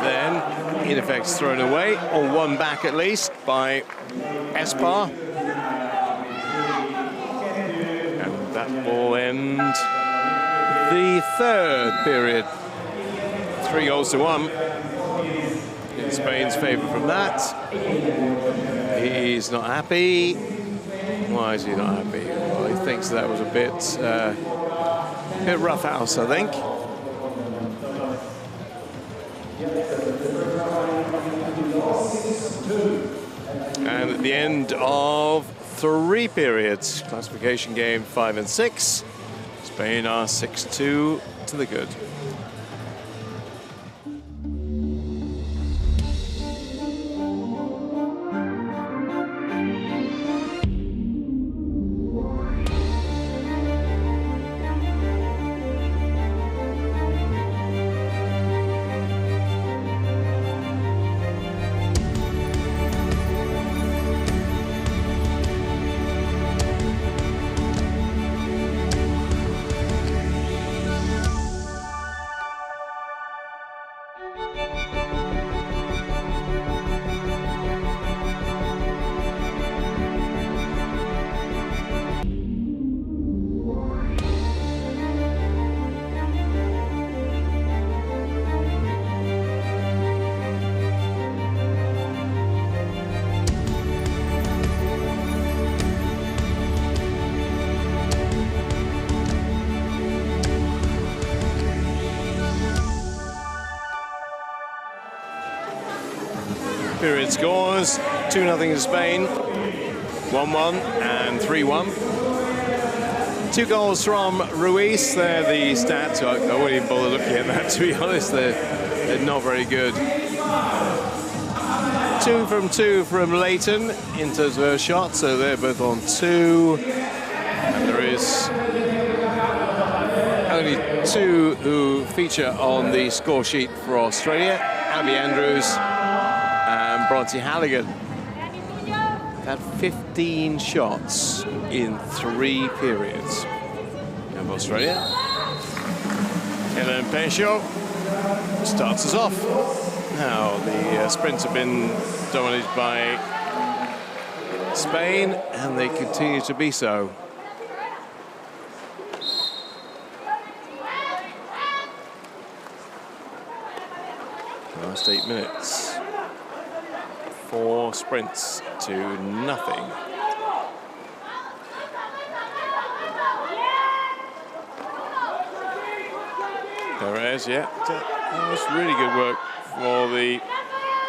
Then, in effect, thrown away, or one back at least by Espar. And that will end the 3rd period. 3-1. In Spain's favour from that. He's not happy. Why is he not happy? Well, he thinks that was a bit rough house, I think. And at the end of 3 periods, classification game 5 and 6, Spain are 6-2 to the good. Period scores, 2-0 to Spain, 1-1 and 3-1. 2 goals from Ruiz. They're the stats. I wouldn't even bother looking at that, to be honest. They're not very good. 2 from 2 from Leighton in terms of her shot, so they're both on 2. And there is only 2 who feature on the score sheet for Australia. Abby Andrews and Bronte Halligan had 15 shots in 3 periods. And Australia, Helen Pescio starts us off. Now the sprints have been dominated by Spain, and they continue to be so. Last 8 minutes. 4 sprints to nothing. Perez, yeah, that was really good work for the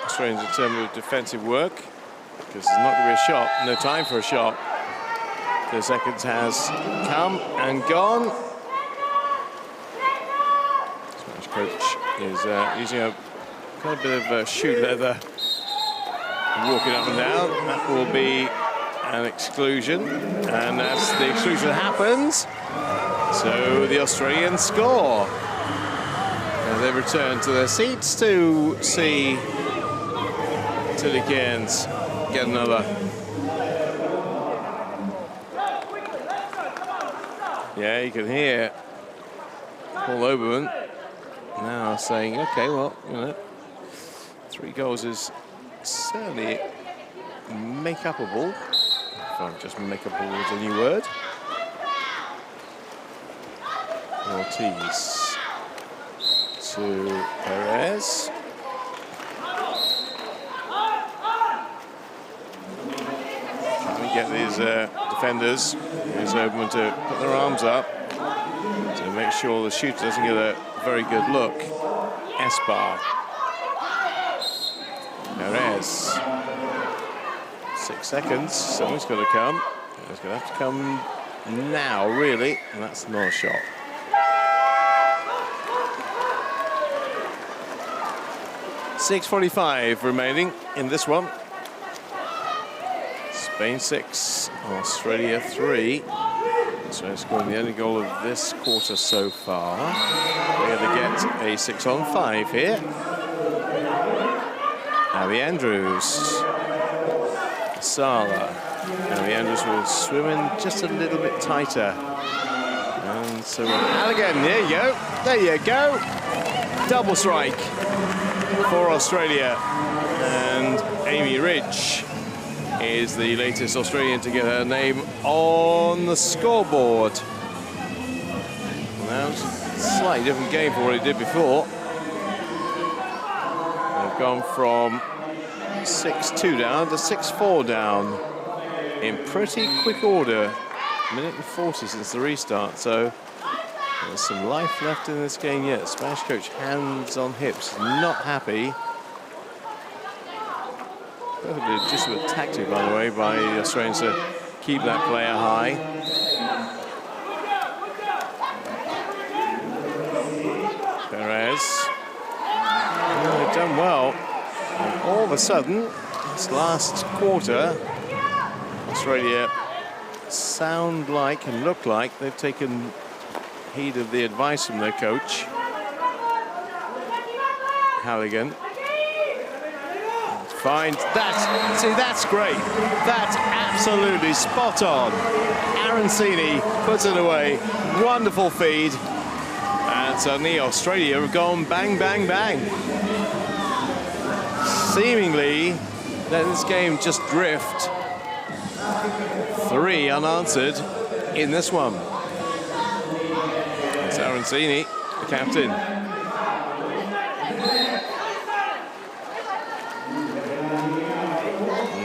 Australians in terms of defensive work, because there's not going to be a shot, no time for a shot. 30 seconds has come and gone. Smash coach is using a kind of bit of shoe leather, walking up and down. That will be an exclusion, and as the exclusion happens, so the Australians score. As they return to their seats to see Tilly Cairns get another. Yeah, you can hear Paul Oberman now saying, okay, well, you know, 3 goals is certainly make-upable. If I'm just make-upable is a new word. Ortiz to Perez. Can we get these defenders, here's Oberman, to put their arms up to make sure the shooter doesn't get a very good look. Espar. Perez. 6 seconds, something's got to come. It's going to have to come now, really, and that's not a shot. .45 remaining in this one. Spain 6, Australia 3. So scoring the only goal of this quarter so far. They're going to get a 6-on-5 here. Abby Andrews. Sala. Abby Andrews will swim in just a little bit tighter. And so Halligan, there you go. There you go. Double strike for Australia. And Amy Ridge is the latest Australian to get her name on the scoreboard. Now, it's a slightly different game for what he did before. They've gone from 6-2 down to 6-4 down in pretty quick order. Minute and 40 since the restart, so there's some life left in this game yet. Spanish coach, hands on hips, not happy. Perfectly legitimate tactic, by the way, by the Australians to keep that player high. Perez. They've done well. And all of a sudden, this last quarter, Australia sound like and look like they've taken heed of the advice from their coach. Halligan. Finds that. See, that's great. That's absolutely spot on. Arancini puts it away. Wonderful feed. And suddenly Australia have gone bang, bang, bang. Seemingly let this game just drift. 3 unanswered in this one. It's Arancini, the captain.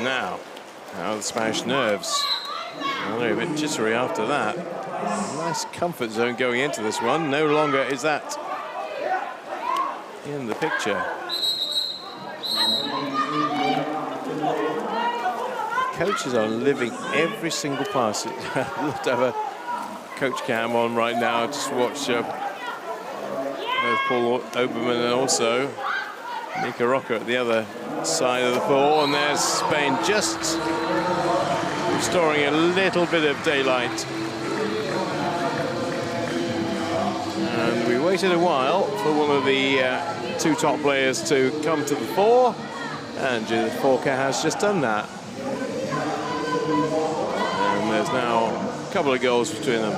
Now the Spanish nerves. Well, they're a bit jittery after that. Nice comfort zone going into this one. No longer is that in the picture. Coaches are living every single pass. I'd love to have a coach cam on right now. Just watch both Paul Oberman and also Nika Rocker at the other side of the ball. And there's Spain just restoring a little bit of daylight. And we waited a while for one of the 2 top players to come to the fore. And Judith Forker has just done that. And there's now a couple of goals between them.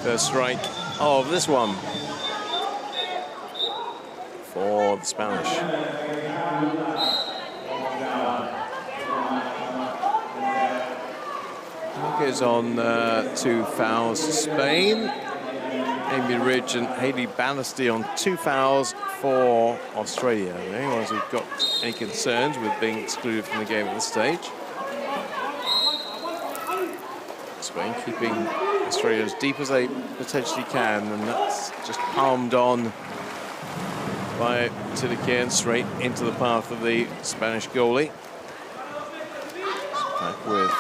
First strike of this one for the Spanish. Goes on 2 fouls to Spain. Amy Ridge and Hayley Bannister on 2 fouls for Australia. The only ones who've got any concerns with being excluded from the game at this stage. Spain keeping Australia as deep as they potentially can, and that's just palmed on by Tilikian straight into the path of the Spanish goalie. Back with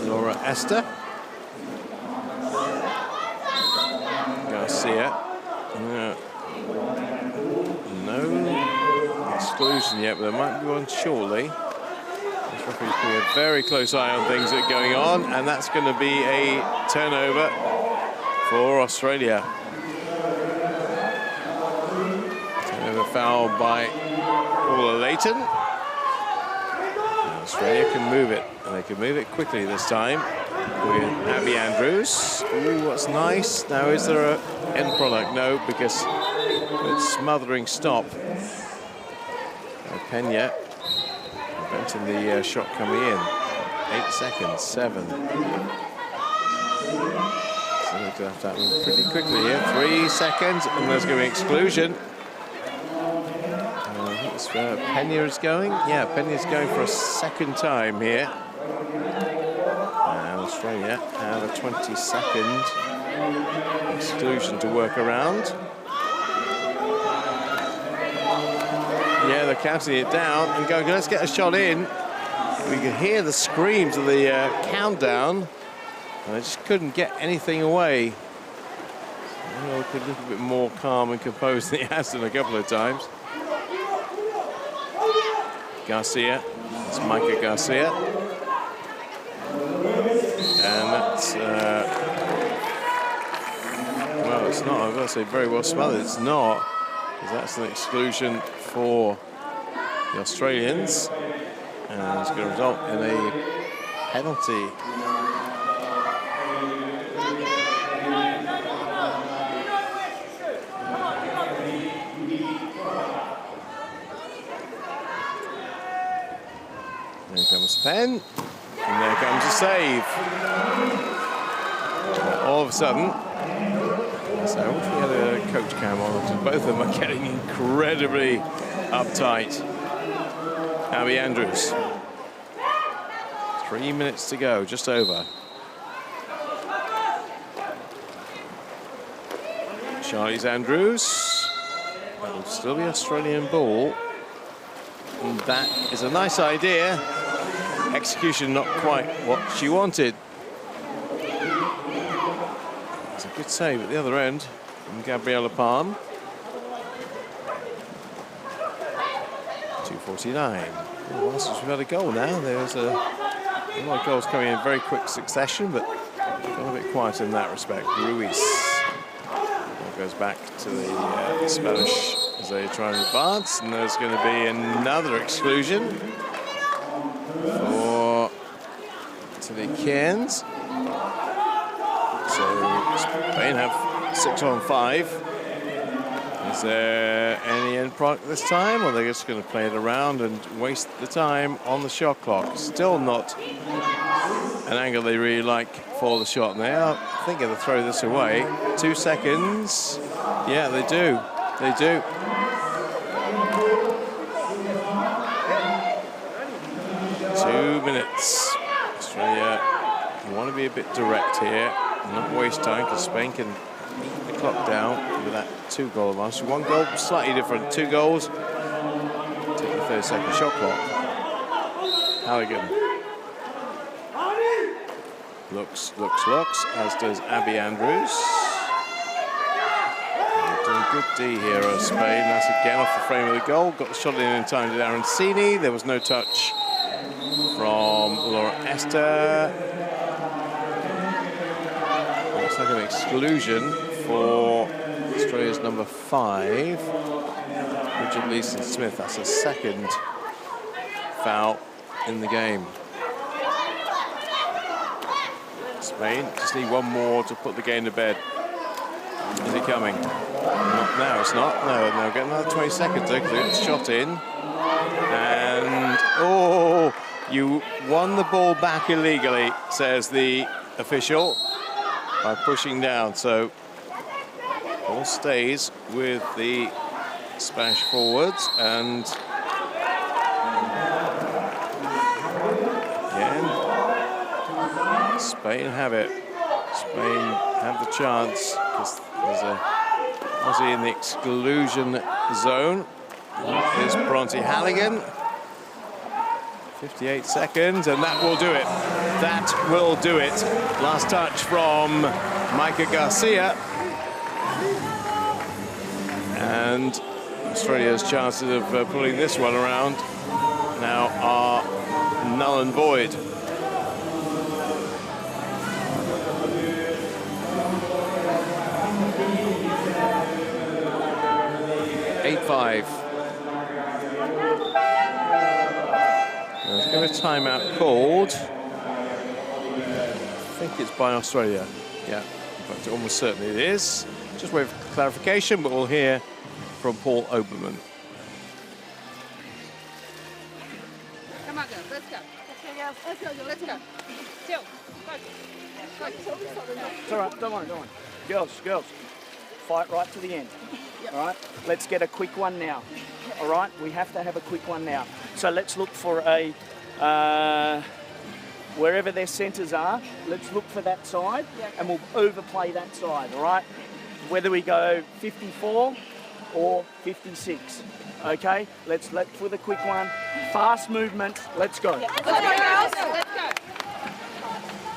Laura Esther. Garcia. No exclusion yet, but there might be one shortly. This referee's keeping a very close eye on things that are going on, and that's going to be a turnover for Australia. Turnover foul by Paula Layton. Australia can move it, and they can move it quickly this time with Abby Andrews. Ooh, that's nice. Now, is there an end product? No, because it's smothering stop. Pena preventing the shot coming in. 8 seconds, 7. So they're going to have to happen pretty quickly here. 3 seconds, and there's going to be exclusion. Pena is going. Yeah, Pena is going for a second time here. And Australia have a 20-second exclusion to work around. Yeah, they're counting it down and going, let's get a shot in. We could hear the screams of the countdown, and they just couldn't get anything away. Well, a little bit more calm and composed than he has done a couple of times. Garcia, it's Micah Garcia. And that's, well, it's not, I've got to say, very well smothered. It's not, because that's an exclusion for the Australians. And it's going to result in a penalty. There comes Penn, and there comes a save. All of a sudden, so I wish we had a coach cam on, because both of them are getting incredibly uptight. Abby Andrews. 3 minutes to go, just over. Charlize Andrews. That will still be Australian ball. And that is a nice idea. Execution not quite what she wanted. It's a good save at the other end from Gabriella Palm. 2:49. Oh, well, since we've had a goal now, there's a lot of goals coming in very quick succession, but got a bit quiet in that respect. Ruiz goes back to the Spanish as they try and advance, and there's going to be another exclusion for the Cairns. So Spain have 6 on 5. Is there any end product this time, or are they just going to play it around and waste the time on the shot clock? Still not an angle they really like for the shot. And they are thinking to throw this away. 2 seconds. Yeah, they do. They do. Two minutes. Australia want to be a bit direct here, not waste time, because Spain can keep the clock down with that 2-goal advantage. 1 goal, slightly different. 2 goals. Take the 30-second shot clock. Halligan. Looks, as does Abby Andrews. They're doing good D here of Spain. That's again off the frame of the goal. Got the shot in time to Arancini. There was no touch from Laura Esther. Looks like an exclusion for Australia's number 5, Richard Leeson-Smith. That's a second foul in the game. Spain just need 1 more to put the game to bed. Is it coming? Not now, it's not. No, get another 20 seconds to get the shot in. And, oh, you won the ball back illegally, says the official. by pushing down. So ball stays with the Spanish forwards, and again, Spain have it. Spain have the chance because there's a Aussie in the exclusion zone. Here's Bronte Halligan. 58 seconds, and that will do it. That will do it. Last touch from Micah Garcia. And Australia's chances of pulling this one around now are null and void. There's going to be a timeout called. I think it's by Australia. Yeah, in fact, almost certainly it is. Just wait for clarification, but we'll hear from Paul Oberman.
Come on, girls, let's go. Let's go, let's go. Still.
It's all right, don't worry. Girls, fight right to the end. All right, let's get a quick one now. All right, we have to have a quick one now. So let's look for a, wherever their centres are, let's look for that side and we'll overplay that side, all right? Whether we go 54 or 56, okay? Let's for the quick one, fast movement, let's go.
Let's go, girls, let's go.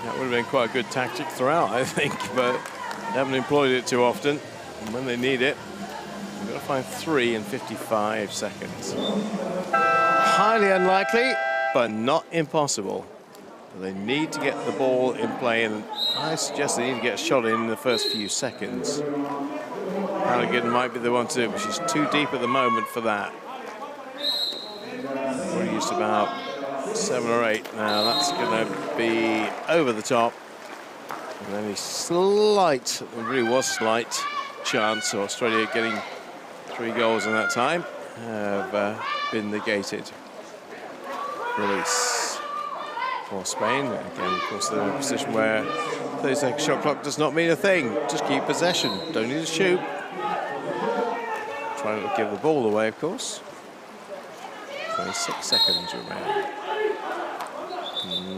That would have been quite a good tactic throughout, I think, but they haven't employed it too often. And when they need it, we've got to find 3 in 55 seconds. Highly unlikely, but not impossible. They need to get the ball in play, and I suggest they need to get a shot in the first few seconds. Halligan might be the one to do it, but she's too deep at the moment for that. We're used to about 7 or 8 now. That's going to be over the top. And then a slight, it really was slight, chance of Australia getting 3 goals in that time have been negated. Release for Spain. Again, of course, they're in a position where 30-second shot clock does not mean a thing. Just keep possession. Don't need to shoot. Try not to give the ball away, of course. 26 seconds remain.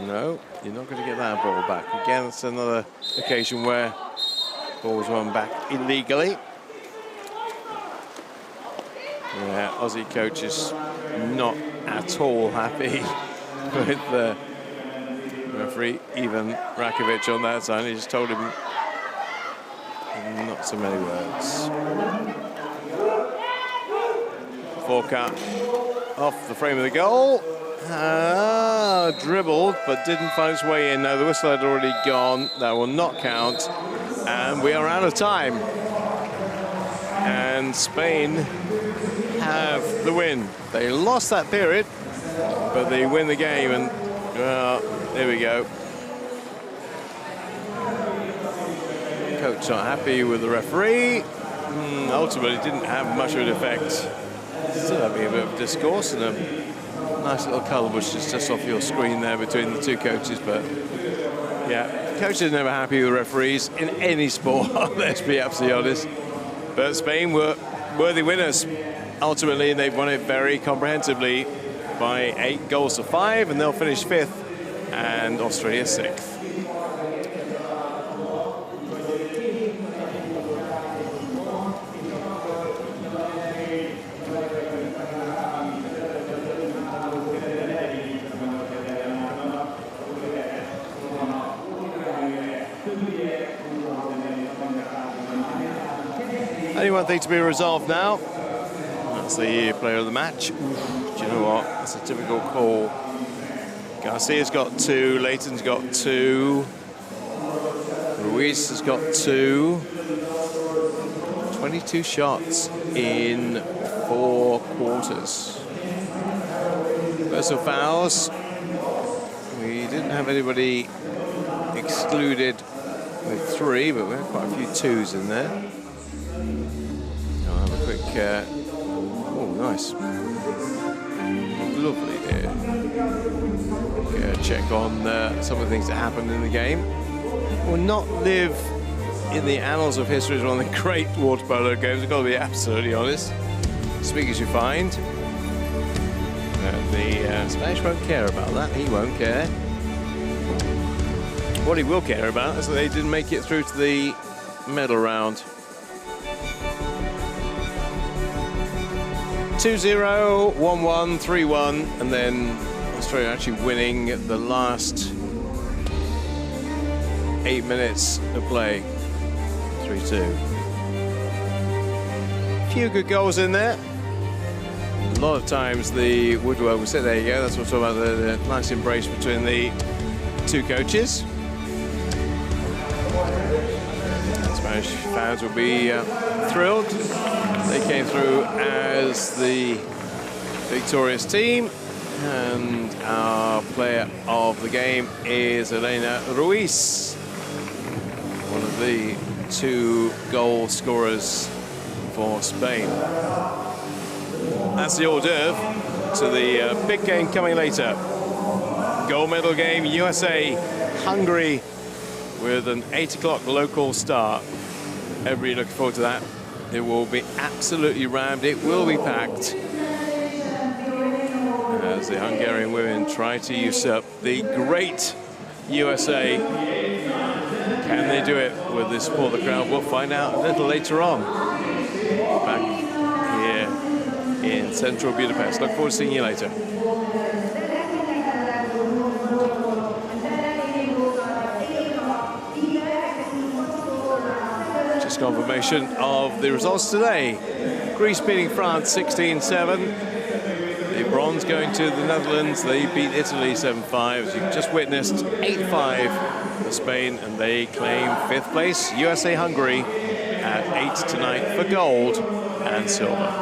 No, you're not going to get that ball back. Again, it's another occasion where ball's run back illegally. Yeah, Aussie coach is not at all happy with the referee, Ivan Rakovic, on that side. He just told him not so many words. Four-cut off the frame of the goal. Dribbled, but didn't find its way in. No, the whistle had already gone. That will not count. And we are out of time. And Spain have the win. They lost that period, but they win the game. And, well, there we go. Coach not happy with the referee. Ultimately, didn't have much of an effect. Still having a bit of discourse and a nice little colour bush just off your screen there between the two coaches. But yeah, coaches are never happy with referees in any sport, let's be absolutely honest. But Spain were worthy winners ultimately, and they've won it very comprehensively by 8 goals to 5, and they'll finish 5th and Australia 6th. Only one thing to be resolved now. That's the player of the match. Do you know what? That's a difficult call. Garcia's got 2, Leighton's got 2, Ruiz has got 2. 22 shots in 4 quarters. Personal fouls. We didn't have anybody excluded with 3, but we had quite a few 2s in there. I'll have a quick, oh, nice. Lovely there. Check on some of the things that happened in the game. Will not live in the annals of history as one of the great water polo games. I've got to be absolutely honest. Speak as you find. The Spanish won't care about that. He won't care. What he will care about is that they didn't make it through to the medal round. 2-0, 1-1, 3-1, and then Australia actually winning the last 8 minutes of play. 3-2. A few good goals in there. A lot of times the woodwork will sit there. You go. That's what I'm talking about. The nice embrace between the two coaches. Spanish fans will be thrilled. They came through as the victorious team, and our player of the game is Elena Ruiz, one of the 2 goal scorers for Spain. That's the hors d'oeuvre to the big game coming later. Gold medal game, USA, Hungary, with an 8 o'clock local start. Everybody looking forward to that. It will be absolutely rammed. It will be packed as the Hungarian women try to usurp the great USA. Can they do it with the support of the crowd? We'll find out a little later on. Back here in central Budapest. Look forward to seeing you later. Just confirmation of the results today. Greece beating France 16-7. The bronze going to the Netherlands. They beat Italy 7-5. As you've just witnessed, 8-5 for Spain, and they claim 5th place. USA Hungary at 8 tonight for gold and silver.